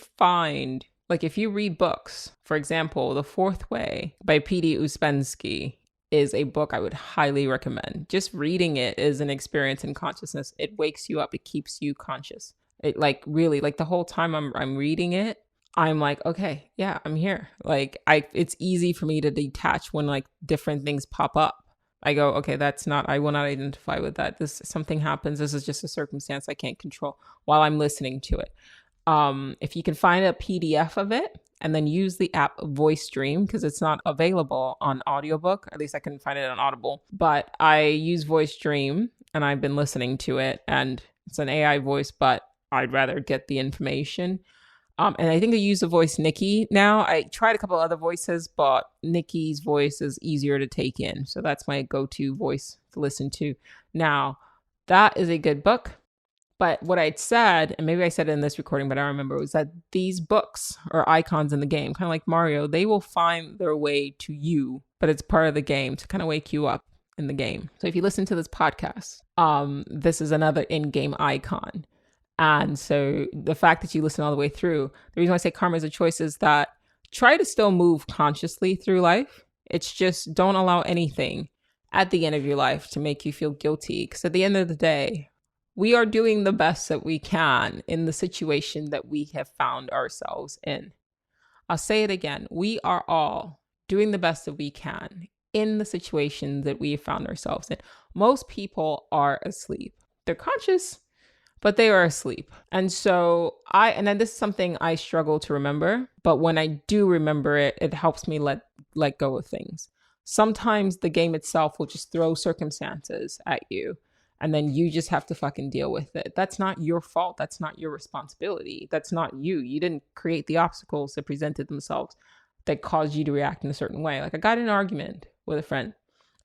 read books, for example, The Fourth Way by P.D. Ouspensky is a book I would highly recommend. Just reading it is an experience in consciousness. It wakes you up. It keeps you conscious. It like really, like the whole time I'm reading it, I'm like, okay, yeah, I'm here. Like it's easy for me to detach when like different things pop up. I go, okay, I will not identify with that. Something happens. This is just a circumstance I can't control while I'm listening to it. If you can find a PDF of it and then use the app VoiceStream, because it's not available on audiobook, at least I can find it on Audible, but I use VoiceStream and I've been listening to it, and it's an AI voice, but I'd rather get the information. And I think I use the voice Nikki now. I tried a couple other voices, but Nikki's voice is easier to take in. So that's my go-to voice to listen to. Now, that is a good book. But what I'd said, and maybe I said it in this recording, but I remember, was that these books are icons in the game, kind of like Mario. They will find their way to you, but it's part of the game to kind of wake you up in the game. So if you listen to this podcast, this is another in-game icon. And so the fact that you listen all the way through, the reason why I say karma is a choice is that try to still move consciously through life. It's just don't allow anything at the end of your life to make you feel guilty. Because at the end of the day, we are doing the best that we can in the situation that we have found ourselves in. I'll say it again. We are all doing the best that we can in the situation that we have found ourselves in. Most people are asleep. They're conscious, but they are asleep. And so and then this is something I struggle to remember, but when I do remember it, it helps me let go of things. Sometimes the game itself will just throw circumstances at you, and then you just have to fucking deal with it. That's not your fault. That's not your responsibility. That's not you. You didn't create the obstacles that presented themselves that caused you to react in a certain way. Like I got in an argument with a friend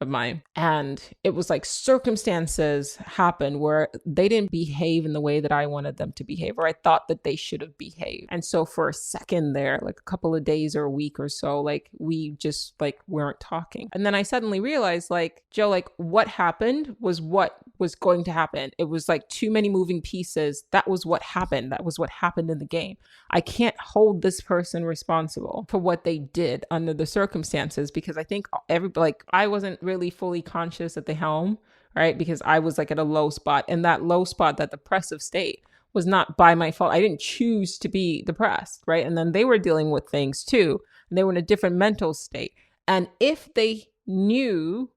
of mine, and it was like circumstances happened where they didn't behave in the way that I wanted them to behave, or I thought that they should have behaved. And so for a second there, like a couple of days or a week or so, like we just like weren't talking. And then I suddenly realized, like, Joe, like what happened was what was going to happen. It was like too many moving pieces. That was what happened. That was what happened in the game. I can't hold this person responsible for what they did under the circumstances, because I think I wasn't really fully conscious at the helm, right? Because I was like at a low spot, and that low spot, that depressive state, was not by my fault. I didn't choose to be depressed, right? And then they were dealing with things too, and they were in a different mental state. And if they knew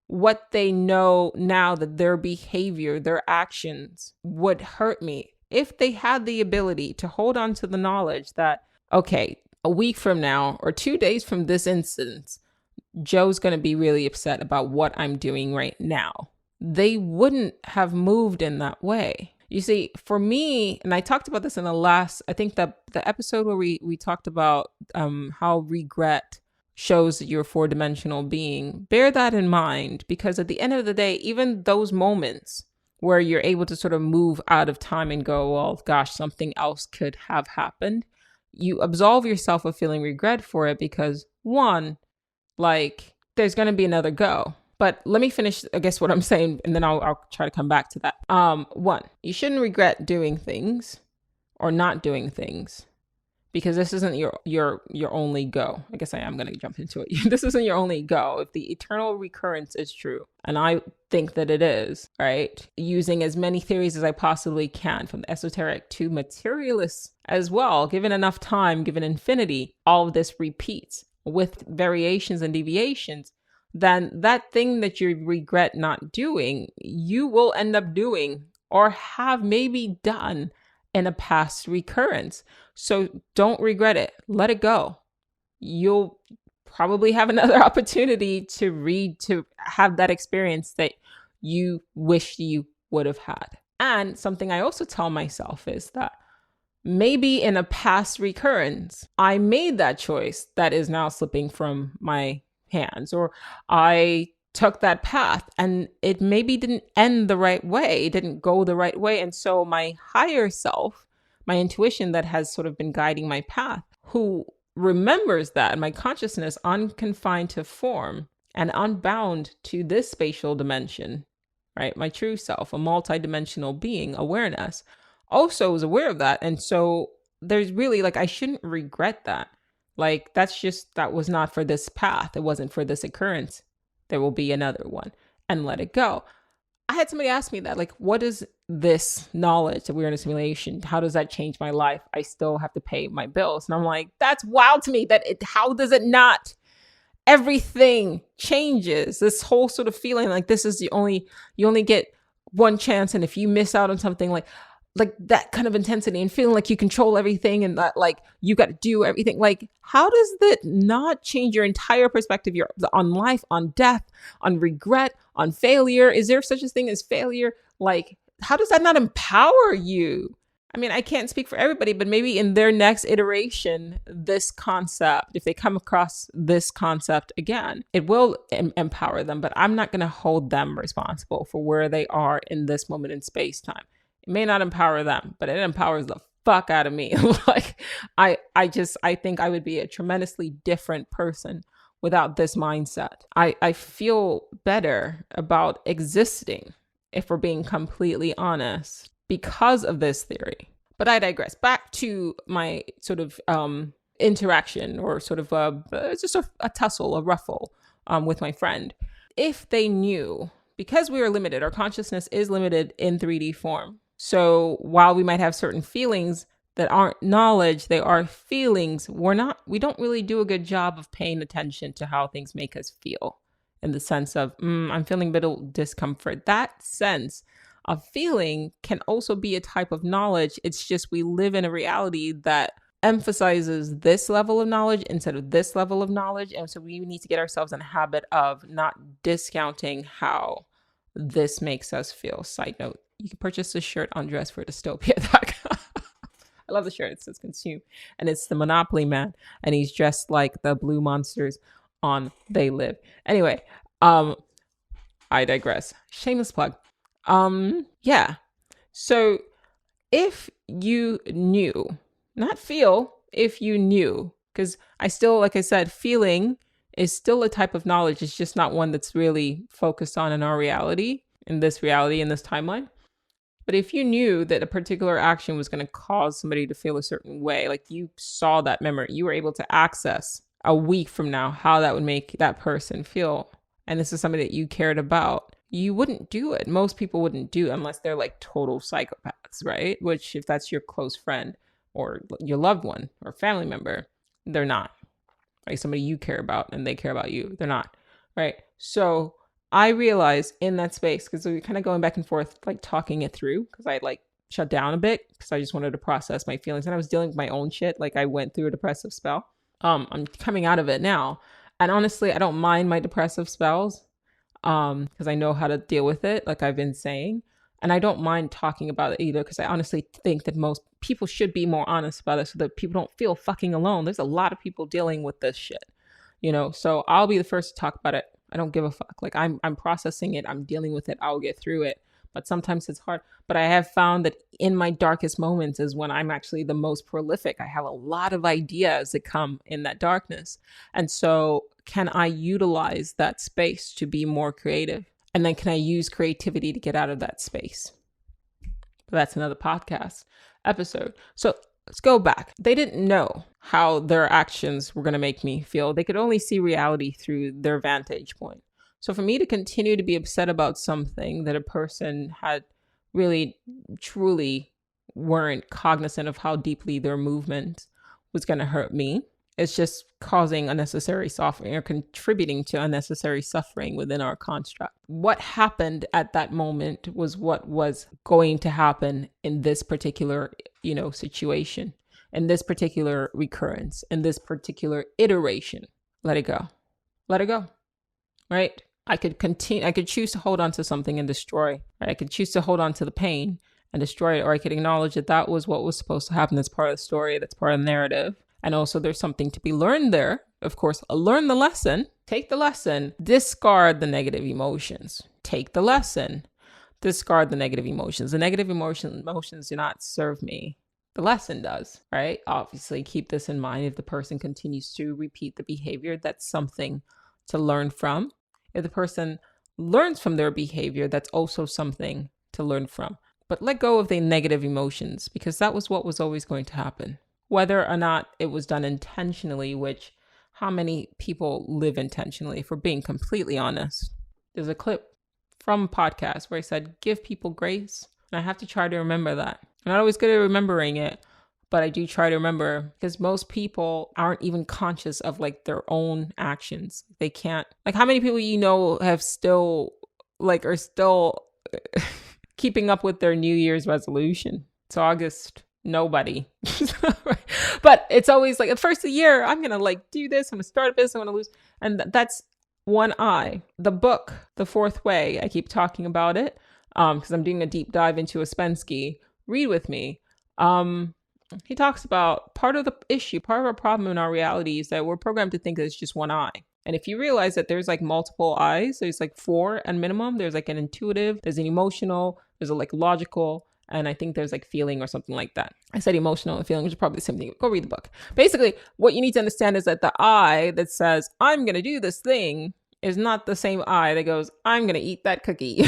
what they know now, that their behavior, their actions would hurt me, if they had the ability to hold on to the knowledge that, okay, a week from now or 2 days from this instance, Joe's going to be really upset about what I'm doing right now, they wouldn't have moved in that way. You see, for me, and I talked about this in I think the episode where we talked about how regret shows that you're a 4-dimensional being. Bear that in mind, because at the end of the day, even those moments where you're able to sort of move out of time and go, well, gosh, something else could have happened, you absolve yourself of feeling regret for it, because one, like, there's going to be another go. But let me finish, I guess, what I'm saying, and then I'll try to come back to that. One, you shouldn't regret doing things or not doing things, because this isn't your only go. I guess I am going to jump into it. This isn't your only go. If the eternal recurrence is true, and I think that it is, right? Using as many theories as I possibly can, from the esoteric to materialists as well, given enough time, given infinity, all of this repeats with variations and deviations, then that thing that you regret not doing, you will end up doing or have maybe done in a past recurrence. So don't regret it. Let it go. You'll probably have another opportunity to have that experience that you wish you would have had. And something I also tell myself is that maybe in a past recurrence, I made that choice that is now slipping from my hands, or I took that path and it maybe didn't end the right way. It didn't go the right way. And so my higher self, my intuition that has sort of been guiding my path, who remembers that my consciousness unconfined to form and unbound to this spatial dimension, right? My true self, a multidimensional being, awareness, also is aware of that. And so there's really like, I shouldn't regret that. Like, that was not for this path. It wasn't for this occurrence. There will be another one, and let it go. I had somebody ask me that, like, what is this knowledge that we're in a simulation? How does that change my life? I still have to pay my bills. And I'm like, that's wild to me how does it not? Everything changes. This whole sort of feeling like this is you only get one chance. And if you miss out on something like that kind of intensity and feeling like you control everything and that like you got to do everything, like how does that not change your entire perspective on life, on death, on regret, on failure? Is there such a thing as failure? Like, how does that not empower you? I mean, I can't speak for everybody, but maybe in their next iteration, this concept, if they come across this concept again, it will empower them, but I'm not going to hold them responsible for where they are in this moment in space time. It may not empower them, but it empowers the fuck out of me. Like, I think I would be a tremendously different person without this mindset. I feel better about existing, if we're being completely honest, because of this theory. But I digress. Back to my sort of interaction, or sort of just a tussle, a ruffle with my friend. If they knew, because we are limited, our consciousness is limited in 3D form. So while we might have certain feelings that aren't knowledge, they are feelings, we don't really do a good job of paying attention to how things make us feel, in the sense of, I'm feeling a bit of discomfort. That sense of feeling can also be a type of knowledge. It's just we live in a reality that emphasizes this level of knowledge instead of this level of knowledge. And so we need to get ourselves in a habit of not discounting how this makes us feel. Side note, you can purchase this shirt on dressfordystopia.com. I love the shirt. It says consume. And it's the Monopoly man. And he's dressed like the blue monsters on They Live. Anyway, I digress. Shameless plug. Yeah. So if you knew, not feel, if you knew, because I still, like I said, feeling is still a type of knowledge. It's just not one that's really focused on in our reality, in this timeline. But if you knew that a particular action was going to cause somebody to feel a certain way, like you saw that memory, you were able to access a week from now how that would make that person feel, and this is somebody that you cared about, you wouldn't do it. Most people wouldn't do it unless they're like total psychopaths, right? Which, if that's your close friend or your loved one or family member, they're not. Like somebody you care about and they care about you, they're not, right? So I realized in that space, because we were kind of going back and forth, like talking it through, because I like shut down a bit because I just wanted to process my feelings, and I was dealing with my own shit. Like I went through a depressive spell. I'm coming out of it now, and honestly, I don't mind my depressive spells, because I know how to deal with it, like I've been saying, and I don't mind talking about it either, because I honestly think that most people should be more honest about it so that people don't feel fucking alone. There's a lot of people dealing with this shit, so I'll be the first to talk about it. I don't give a fuck. Like I'm processing it. I'm dealing with it. I'll get through it. But sometimes it's hard. But I have found that in my darkest moments is when I'm actually the most prolific. I have a lot of ideas that come in that darkness. And so can I utilize that space to be more creative? And then can I use creativity to get out of that space? But that's another podcast episode. So let's go back. They didn't know how their actions were going to make me feel. They could only see reality through their vantage point. So for me to continue to be upset about something that a person had really, truly weren't cognizant of how deeply their movement was going to hurt me, it's just causing unnecessary suffering or contributing to unnecessary suffering within our construct. What happened at that moment was what was going to happen in this particular, situation, in this particular recurrence, in this particular iteration. Let it go. Let it go. Right? I could choose to hold on to something and destroy. Right? I could choose to hold on to the pain and destroy it, or I could acknowledge that was what was supposed to happen. That's part of the story. That's part of the narrative. And also there's something to be learned there of course, learn the lesson, take the lesson, discard the negative emotions. Take the lesson, discard the negative emotions. The negative emotions do not serve me. The lesson does, right? Obviously, keep this in mind. If the person continues to repeat the behavior, that's something to learn from. If the person learns from their behavior, that's also something to learn from. But let go of the negative emotions, because that was what was always going to happen. Whether or not it was done intentionally, which how many people live intentionally, if we're being completely honest. There's a clip from a podcast where I said, give people grace. And I have to try to remember that. I'm not always good at remembering it, but I do try to remember, because most people aren't even conscious of like their own actions. They can't, like, how many people you know have still are still keeping up with their New Year's resolution? It's August. Nobody. But it's always like, at first of the year, I'm going to like do this. I'm going to start a business. I'm going to lose. And that's one eye. The book, The Fourth Way, I keep talking about it because I'm doing a deep dive into Ouspensky. Read with me. He talks about part of the issue, part of our problem in our reality is that we're programmed to think that it's just one eye. And if you realize that there's like multiple eyes, there's like 4 at minimum. There's like an intuitive, there's an emotional, there's a like logical, and I think there's like feeling or something like that. I said emotional and feeling, which is probably the same thing. Go read the book. Basically, what you need to understand is that the eye that says, I'm going to do this thing is not the same eye that goes, I'm going to eat that cookie.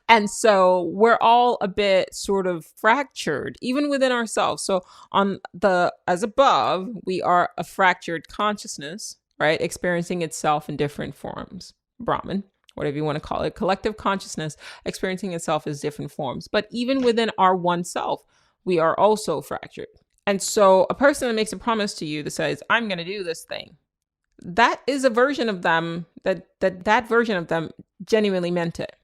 And so we're all a bit sort of fractured, even within ourselves. So as above, we are a fractured consciousness, right? Experiencing itself in different forms. Brahman, whatever you want to call it, collective consciousness experiencing itself as different forms. But even within our one self, we are also fractured. And so a person that makes a promise to you that says, I'm going to do this thing, that is a version of them that version of them genuinely meant it.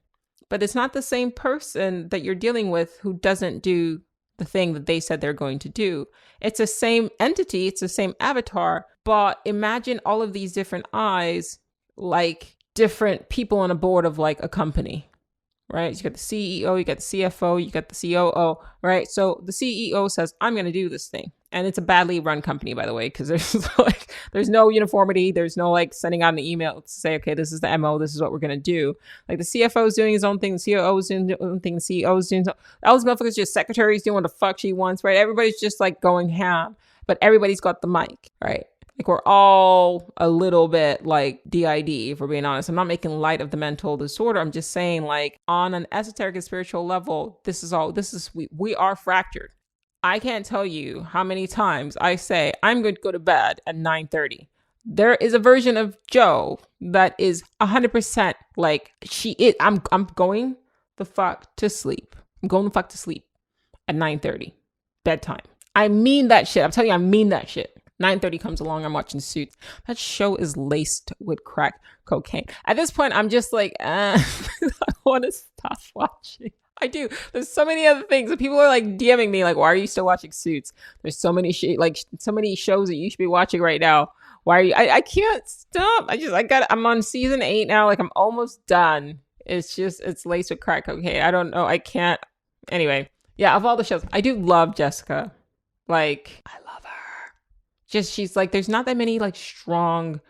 But it's not the same person that you're dealing with who doesn't do the thing that they said they're going to do. It's the same entity, it's the same avatar, but imagine all of these different eyes like different people on a board of like a company, right? You got the CEO, you got the CFO, you got the COO, right? So the CEO says, I'm going to do this thing. And it's a badly run company, by the way, because there's no uniformity. There's no like sending out an email to say, okay, this is the MO. This is what we're going to do. Like the CFO is doing his own thing. The COO is doing his own thing. The CEO is doing all these motherfuckers, just secretaries doing what the fuck she wants, right? Everybody's just like going ham, but everybody's got the mic, right? Like we're all a little bit like DID, if we're being honest. I'm not making light of the mental disorder. I'm just saying like on an esoteric and spiritual level, we are fractured. I can't tell you how many times I say, I'm going to go to bed at 9:30. There is a version of Joe that is 100% like I'm going the fuck to sleep. I'm going the fuck to sleep at 9:30. Bedtime. I mean that shit. I'm telling you, I mean that shit. 9:30 comes along, I'm watching Suits. That show is laced with crack cocaine. At this point, I'm just like, I want to stop watching. I do. There's so many other things. And people are like DMing me, like, why are you still watching Suits? There's so many so many shows that you should be watching right now. Why are you? I can't stop. I'm on season 8 now. Like, I'm almost done. It's laced with crack cocaine. I don't know. I can't. Anyway, yeah, of all the shows, I do love Jessica. Like, I love her. She's like, there's not that many like strong,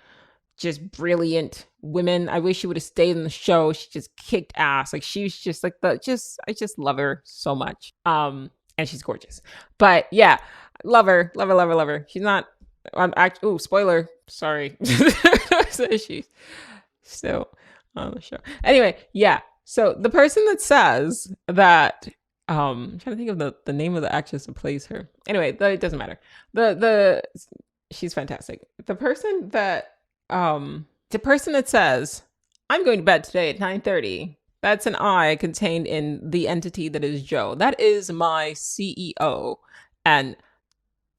just brilliant women. I wish she would have stayed in the show. She just kicked ass. Like she's just like I just love her so much. And she's gorgeous. But yeah, love her. She's not spoiler. Sorry. So she's still on the show. Anyway, yeah. So the person that says that I'm trying to think of the name of the actress that plays her. Anyway, it doesn't matter. She's fantastic. The person that says, I'm going to bed today at 9:30, that's an I contained in the entity that is Joe. That is my CEO. And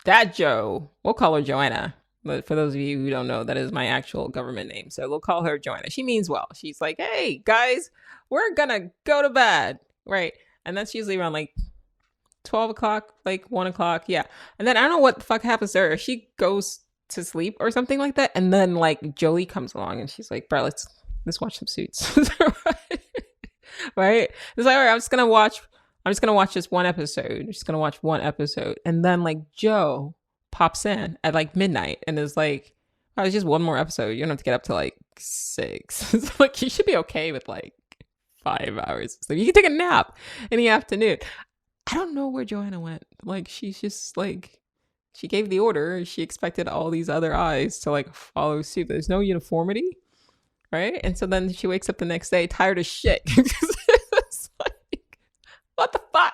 that Joe, we'll call her Joanna. But for those of you who don't know, that is my actual government name. So we'll call her Joanna. She means well. She's like, hey, guys, we're going to go to bed. Right. And that's usually around like 12 o'clock, like 1 o'clock. Yeah. And then I don't know what the fuck happens to her. She goes to sleep or something like that. And then like Jolie comes along and she's like, bro, let's watch some Suits. Right. It's like, all right, I'm just going to watch just one episode. I'm just going to watch one episode. And then like Joe pops in at like midnight and is like, oh, it's just one more episode. You don't have to get up to like 6. It's like, you should be okay with like 5 hours. So you can take a nap in the afternoon. I don't know where Joanna went. Like, she's just like, she gave the order. She expected all these other eyes to like follow suit. There's no uniformity, right? And so then she wakes up the next day tired as shit. It's like, what the fuck?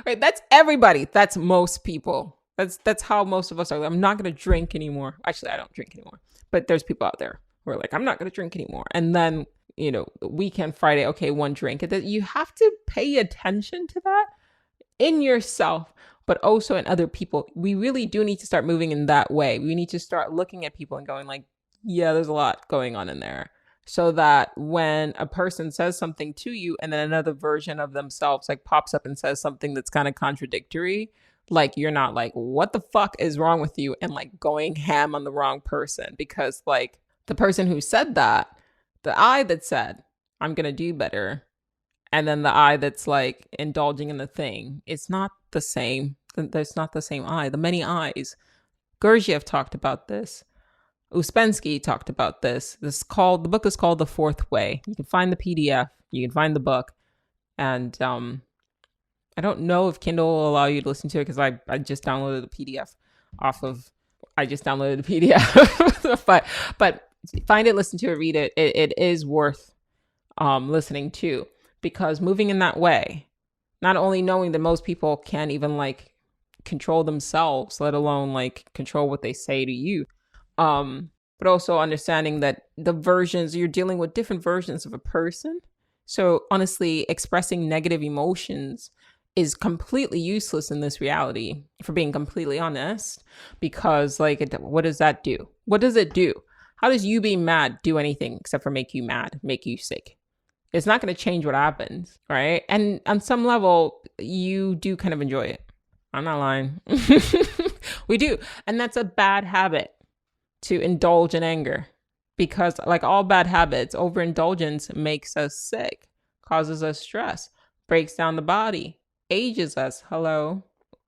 Right? That's everybody. That's most people. That's how most of us are. I'm not gonna drink anymore. Actually, I don't drink anymore. But there's people out there who are like, I'm not gonna drink anymore. And then, you know, weekend Friday, okay, one drink. You have to pay attention to that in yourself, but also in other people. We really do need to start moving in that way. We need to start looking at people and going like, yeah, there's a lot going on in there. So that when a person says something to you and then another version of themselves like pops up and says something that's kind of contradictory, like you're not like, what the fuck is wrong with you? And like going ham on the wrong person, because like the person who said that, the I that said, I'm going to do better, and then the I that's like indulging in the thing, it's not the same. There's not the same I. The many eyes. Gurdjieff talked about this. Ouspensky talked about this. The book is called The Fourth Way. You can find the PDF. You can find the book. And I don't know if Kindle will allow you to listen to it because I just downloaded the PDF but find it, listen to it, read it. It is worth listening to, because moving in that way, not only knowing that most people can't even like control themselves, let alone like control what they say to you, but also understanding that you're dealing with different versions of a person. So honestly, expressing negative emotions is completely useless in this reality, for being completely honest, because like, what does that do? What does it do? How does you being mad do anything except for make you mad, make you sick? It's not going to change what happens, right? And on some level, you do kind of enjoy it. I'm not lying. We do. And that's a bad habit, to indulge in anger, because like all bad habits, overindulgence makes us sick, causes us stress, breaks down the body, ages us. Hello.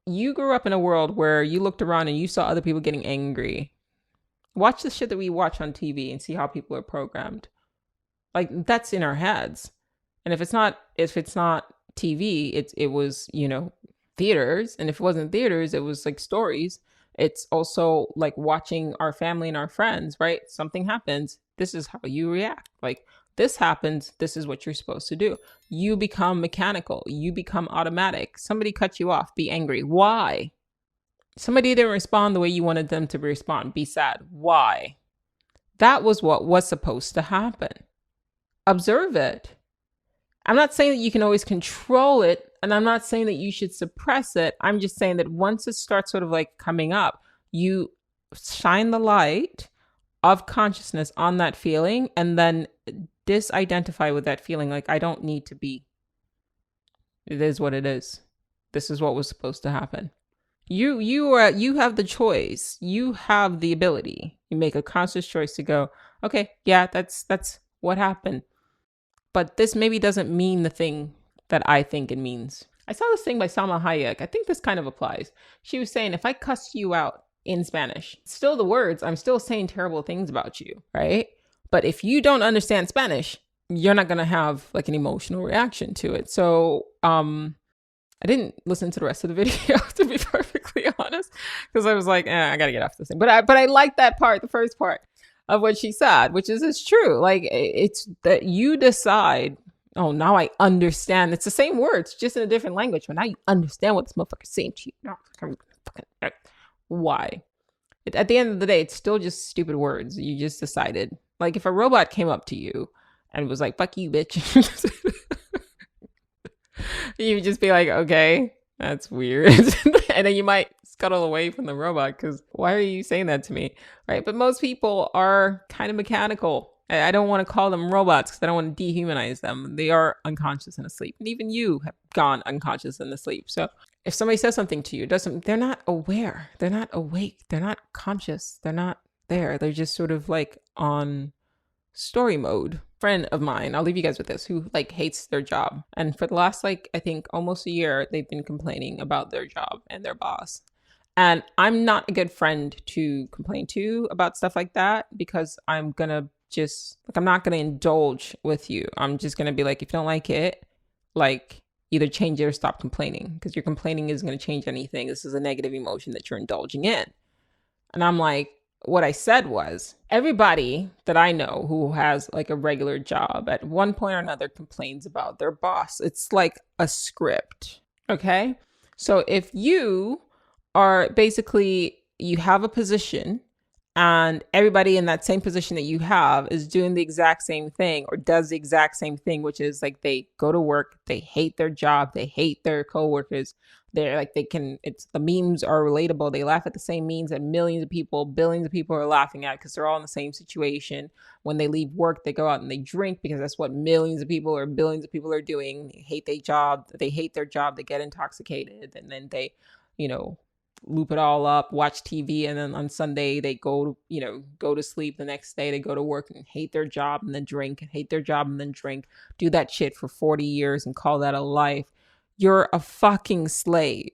You grew up in a world where you looked around and you saw other people getting angry. Watch the shit that we watch on TV and see how people are programmed. Like, that's in our heads. And if it's not TV, it was, you know, theaters. And if it wasn't theaters, it was like stories. It's also like watching our family and our friends, right? Something happens. This is how you react. Like, this happens. This is what you're supposed to do. You become mechanical. You become automatic. Somebody cut you off. Be angry. Why? Somebody didn't respond the way you wanted them to respond. Be sad. Why? That was what was supposed to happen. Observe it. I'm not saying that you can always control it, and I'm not saying that you should suppress it. I'm just saying that once it starts sort of like coming up, you shine the light of consciousness on that feeling and then disidentify with that feeling. Like, I don't need to be. It is what it is. This is what was supposed to happen. You have the choice. You have the ability. You make a conscious choice to go, okay, yeah, that's what happened. But this maybe doesn't mean the thing that I think it means. I saw this thing by Salma Hayek. I think this kind of applies. She was saying, if I cuss you out in Spanish, still the words, I'm still saying terrible things about you, right? But if you don't understand Spanish, you're not going to have like an emotional reaction to it. So, I didn't listen to the rest of the video, to be perfectly honest, because I was like, I gotta get off this thing. But I like that part, the first part of what she said, which is it's true. Like, it's that you decide, oh, now I understand. It's the same words, just in a different language. But now you understand what this motherfucker's saying to you. No, why? At the end of the day, it's still just stupid words. You just decided. Like, if a robot came up to you and was like, fuck you, bitch. You would just be like, okay, that's weird. And then you might scuttle away from the robot because why are you saying that to me? Right. But most people are kind of mechanical. I don't want to call them robots because I don't want to dehumanize them. They are unconscious and asleep. And even you have gone unconscious and asleep. So if somebody says something to you, they're not aware. They're not awake. They're not conscious. They're not there. They're just sort of like on story mode. Friend of mine, I'll leave you guys with this, who like hates their job. And for the last, like, I think almost a year, they've been complaining about their job and their boss. And I'm not a good friend to complain to about stuff like that, because I'm going to just, like, I'm not going to indulge with you. I'm just going to be like, if you don't like it, like, either change it or stop complaining, because your complaining isn't going to change anything. This is a negative emotion that you're indulging in. And I'm like, what I said was, everybody that I know who has like a regular job at one point or another complains about their boss. It's like a script. Okay. So if you are basically, you have a position and everybody in that same position that you have is doing the exact same thing or does the exact same thing, which is like they go to work, they hate their job, they hate their coworkers. They're like, it's, the memes are relatable. They laugh at the same memes that millions of people, billions of people are laughing at, because they're all in the same situation. When they leave work, they go out and they drink, because that's what millions of people or billions of people are doing. They hate their job. They get intoxicated, and then they, loop it all up, watch TV, and then on Sunday they go to sleep. The next day they go to work and hate their job and then drink, and hate their job and then drink, do that shit for 40 years and call that a life. You're a fucking slave.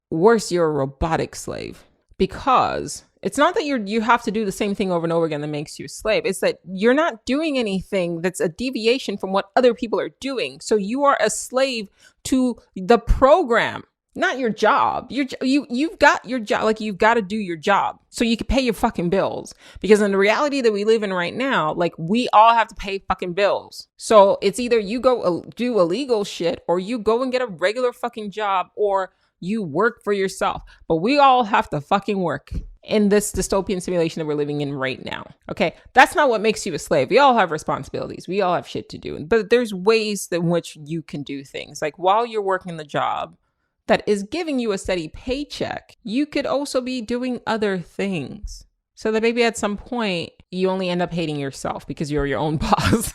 Worse, you're a robotic slave. Because it's not that you have to do the same thing over and over again that makes you a slave. It's that you're not doing anything that's a deviation from what other people are doing. So you are a slave to the program, not your job. You've got your job. Like, you've got to do your job so you can pay your fucking bills. Because in the reality that we live in right now, like, we all have to pay fucking bills. So it's either you go do illegal shit, or you go and get a regular fucking job, or you work for yourself. But we all have to fucking work in this dystopian simulation that we're living in right now. Okay, that's not what makes you a slave. We all have responsibilities. We all have shit to do. But there's ways in which you can do things. Like, while you're working the job that is giving you a steady paycheck, you could also be doing other things. So that maybe at some point you only end up hating yourself because you're your own boss,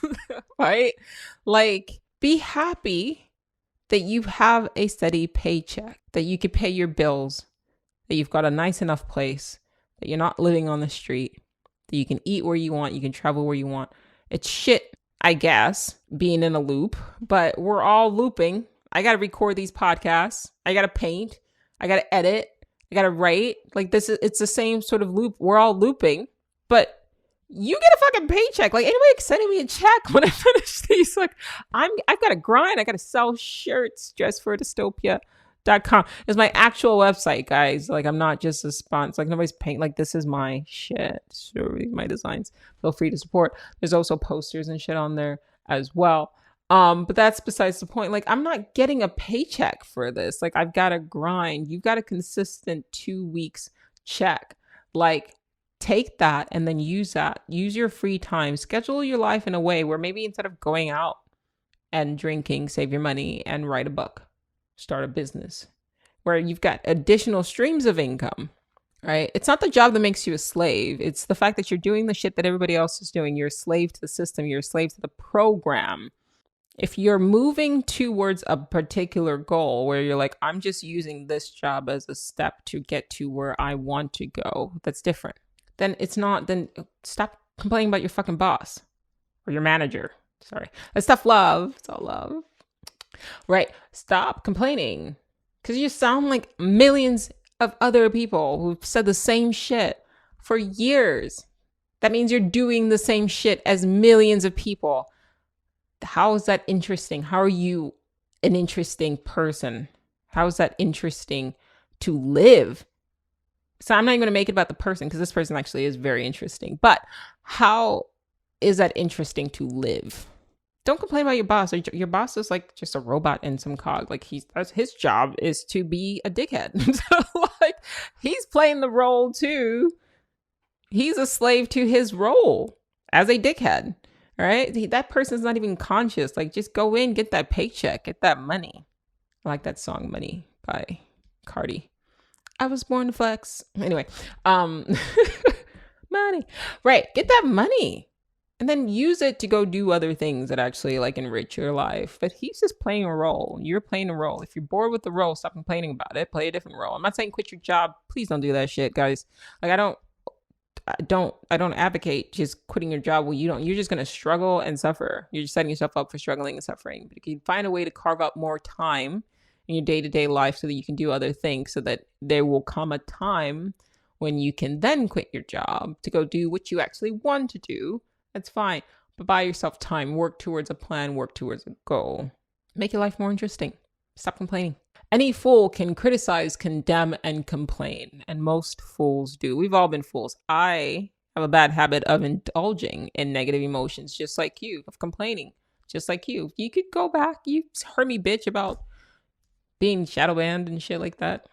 right? Like, be happy that you have a steady paycheck, that you could pay your bills, that you've got a nice enough place, that you're not living on the street, that you can eat where you want, you can travel where you want. It's shit, I guess, being in a loop, but we're all looping. I got to record these podcasts. I got to paint. I got to edit. I got to write. Like, it's the same sort of loop. We're all looping, but you get a fucking paycheck. Like, anybody sending me a check when I finish these? Like, I've got to grind. I got to sell shirts. Dressforadystopia.com is my actual website, guys. Like, I'm not just a sponsor. Like, nobody's paying. Like, this is my shit. So my designs. Feel free to support. There's also posters and shit on there as well. But that's besides the point. Like, I'm not getting a paycheck for this. Like, I've got to grind. You've got a consistent 2 weeks check. Like, take that and then use that. Use your free time. Schedule your life in a way where maybe instead of going out and drinking, save your money and write a book, start a business where you've got additional streams of income, right? It's not the job that makes you a slave. It's the fact that you're doing the shit that everybody else is doing. You're a slave to the system. You're a slave to the program. If you're moving towards a particular goal where you're like, I'm just using this job as a step to get to where I want to go, that's different. Then stop complaining about your fucking boss or your manager. Sorry. That's tough love. It's all love. Right. Stop complaining, because you sound like millions of other people who've said the same shit for years. That means you're doing the same shit as millions of people. How is that interesting? How are you an interesting person? How is that interesting to live? So I'm not even going to make it about the person, because this person actually is very interesting. But how is that interesting to live? Don't complain about your boss. Your boss is like just a robot in some cog. Like, his job is to be a dickhead. So, like, he's playing the role too. He's a slave to his role as a dickhead. All right. That person's not even conscious. Like, just go in, get that paycheck, get that money. I like that song, Money, by Cardi. I was born to flex. Anyway, money. Right. Get that money and then use it to go do other things that actually like enrich your life. But he's just playing a role. You're playing a role. If you're bored with the role, stop complaining about it. Play a different role. I'm not saying quit your job. Please don't do that shit, guys. Like, I don't advocate just quitting your job. Well, you're just going to struggle and suffer. You're just setting yourself up for struggling and suffering. But if you find a way to carve out more time in your day-to-day life so that you can do other things, so that there will come a time when you can then quit your job to go do what you actually want to do. That's fine. But buy yourself time, work towards a plan, work towards a goal. Make your life more interesting. Stop complaining. Any fool can criticize, condemn, and complain. And most fools do. We've all been fools. I have a bad habit of indulging in negative emotions, just like you, of complaining, just like you. You could go back. You heard me bitch about being shadow banned and shit like that.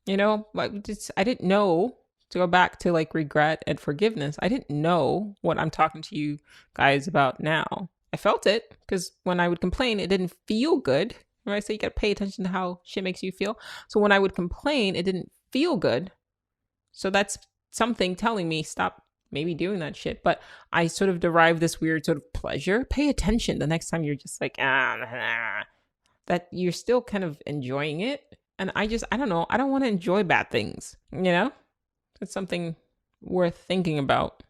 You know, like I didn't know to go back to like regret and forgiveness. I didn't know what I'm talking to you guys about now. I felt it because when I would complain, it didn't feel good. Right? So you got to pay attention to how shit makes you feel. So when I would complain, it didn't feel good. So that's something telling me stop maybe doing that shit. But I sort of derive this weird sort of pleasure. Pay attention the next time you're just like, that you're still kind of enjoying it. And I don't know. I don't want to enjoy bad things, you know? It's something worth thinking about.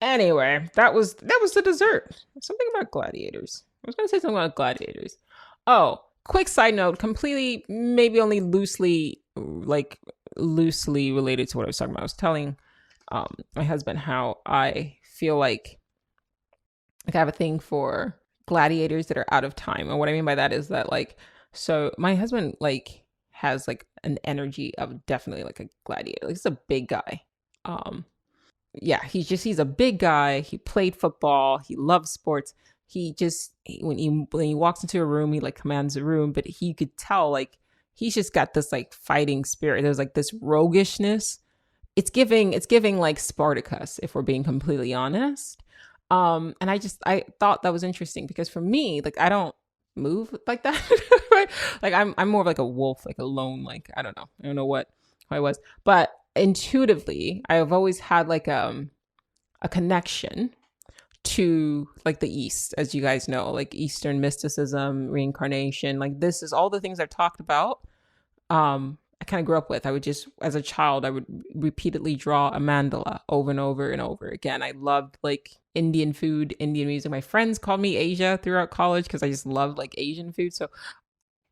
Anyway, that was the dessert. Something about gladiators. I was going to say something about gladiators. Oh, quick side note, completely, maybe only loosely related to what I was talking about. I was telling my husband how I feel like I have a thing for gladiators that are out of time. And what I mean by that is that like, so my husband like has like an energy of definitely like a gladiator. Like, he's a big guy. Yeah, he's a big guy. He played football. He loves sports. When he walks into a room, he like commands a room, but he could tell like he's just got this like fighting spirit. There's like this roguishness. It's giving like Spartacus, if we're being completely honest. And I thought that was interesting because for me, like I don't move like that. Right? Like I'm more of like a wolf, like a lone, like I don't know what I was, but intuitively I've always had like a connection to like the East, as you guys know, like Eastern mysticism, reincarnation. Like this is all the things I've talked about. I kind of grew up with. I would just, as a child, I would repeatedly draw a mandala over and over and over again. I loved like Indian food, Indian music. My friends called me Asia throughout college because I just loved like Asian food. So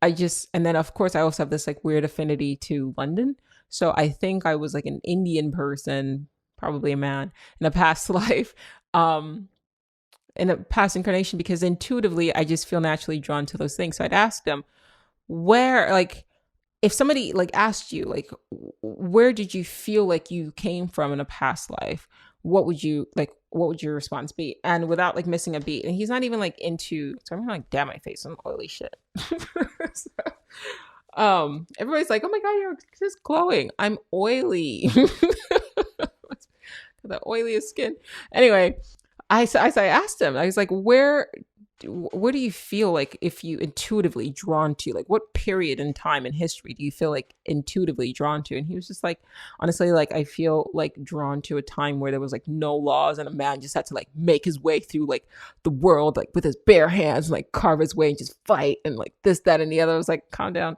and then of course I also have this like weird affinity to London. So I think I was like an Indian person, probably a man in a past life, in a past incarnation, because intuitively I just feel naturally drawn to those things. So I'd ask them where, like, if somebody like asked you, like, where did you feel like you came from in a past life? What would your response be? And without like missing a beat. And he's not even like into, so I'm like, damn, my face, some oily shit. So, everybody's like, oh my God, you're just glowing. I'm oily. The oiliest skin. Anyway, I asked him, I was like, where do you feel like if you intuitively drawn to, like what period in time in history do you feel like intuitively drawn to? And he was just like, honestly, like I feel like drawn to a time where there was like no laws and a man just had to like make his way through like the world like with his bare hands and like carve his way and just fight and like this, that, and the other. I was like, calm down.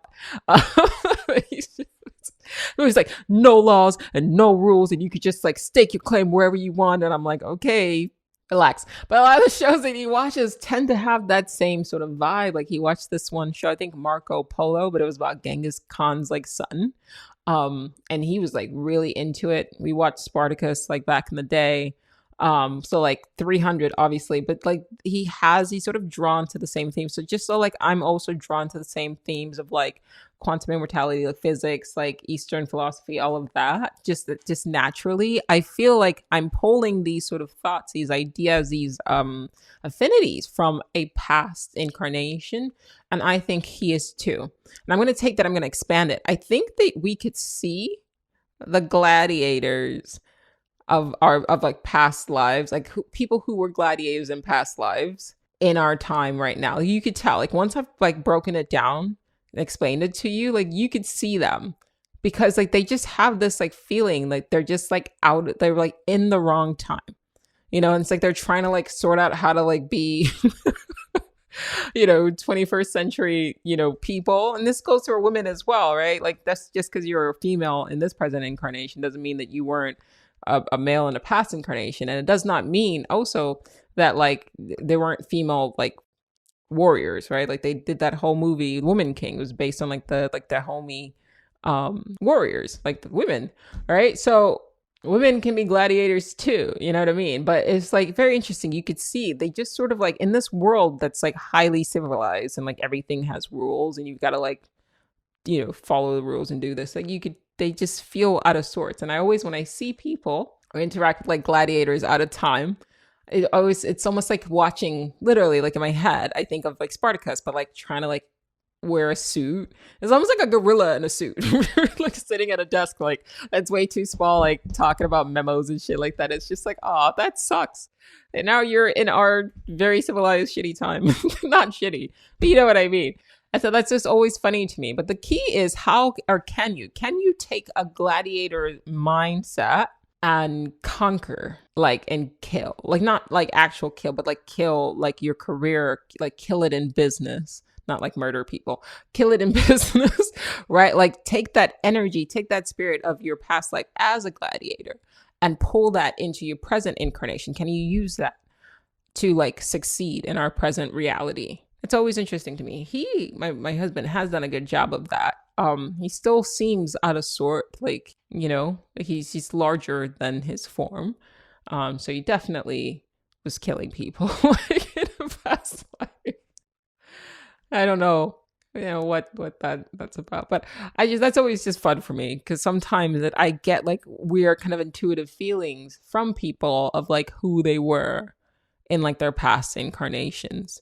It was like no laws and no rules and you could just like stake your claim wherever you want. And I'm like, okay, relax. But a lot of the shows that he watches tend to have that same sort of vibe. Like he watched this one show, I think Marco Polo, but it was about Genghis Khan's like son. And he was like really into it. We watched Spartacus like back in the day. So like 300 obviously, but like he's sort of drawn to the same themes. So just so like I'm also drawn to the same themes of like quantum immortality, like physics, like Eastern philosophy, all of that, just naturally. I feel like I'm pulling these sort of thoughts, these ideas, these affinities from a past incarnation. And I think he is too. And I'm going to take that, I'm going to expand it. I think that we could see the gladiators of like past lives, like people who were gladiators in past lives in our time right now. You could tell, like once I've like broken it down and explained it to you, like you could see them because like they just have this like feeling like they're just like they're like in the wrong time, you know. And it's like they're trying to like sort out how to like be 21st century, people. And this goes for women as well, right? Like that's just because you're a female in this present incarnation doesn't mean that you weren't a male in a past incarnation. And it does not mean also that like there weren't female like warriors, right? Like they did that whole movie Woman King. It was based on like the homie warriors, like the women, right? So women can be gladiators too, you know what I mean? But it's like very interesting. You could see they just sort of like in this world that's like highly civilized and like everything has rules and you've got to like, you know, follow the rules and do this. Like they just feel out of sorts. And I always, when I see people or interact with like gladiators out of time, it's almost like watching, literally like in my head, I think of like Spartacus, but like trying to like wear a suit. It's almost like a gorilla in a suit, like sitting at a desk, like that's way too small, like talking about memos and shit like that. It's just like, oh, that sucks. And now you're in our very civilized shitty time. Not shitty, but you know what I mean. And so that's just always funny to me. But the key is how, or can you take a gladiator mindset and conquer, like, and kill, like not like actual kill, but like kill like your career, like kill it in business, not like murder people, kill it in business, right? Like take that energy, take that spirit of your past life as a gladiator and pull that into your present incarnation. Can you use that to like succeed in our present reality? It's always interesting to me. My husband has done a good job of that. He still seems out of sort, like, you know, he's larger than his form. So he definitely was killing people like in a past life. I don't know, you know, what that's about, but that's always just fun for me because sometimes that I get like weird kind of intuitive feelings from people of like who they were in like their past incarnations.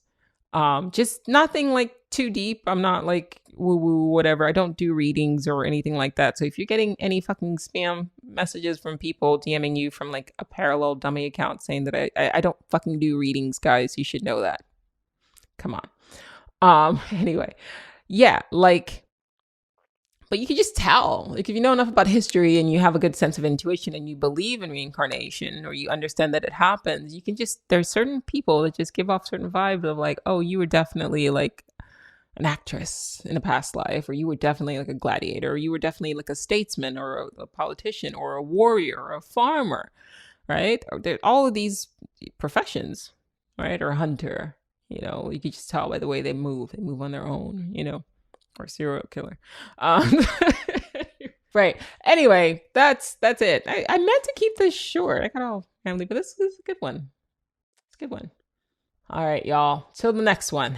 Just nothing like too deep. I'm not like woo woo whatever. I don't do readings or anything like that. So if you're getting any fucking spam messages from people DMing you from like a parallel dummy account saying that I don't fucking do readings, guys, you should know that. Come on. Anyway, yeah, like, but you can just tell, like, if you know enough about history and you have a good sense of intuition and you believe in reincarnation or you understand that it happens, you can just, there's certain people that just give off certain vibes of like, oh, you were definitely like an actress in a past life, or you were definitely like a gladiator, or you were definitely like a statesman or a politician or a warrior or a farmer, right? Or all of these professions, right? Or a hunter, you know, you can just tell by the way they move on their own, you know. Or serial killer. Right. Anyway, that's it. I meant to keep this short. I got all family, but this is a good one. It's a good one. All right, y'all. Till the next one.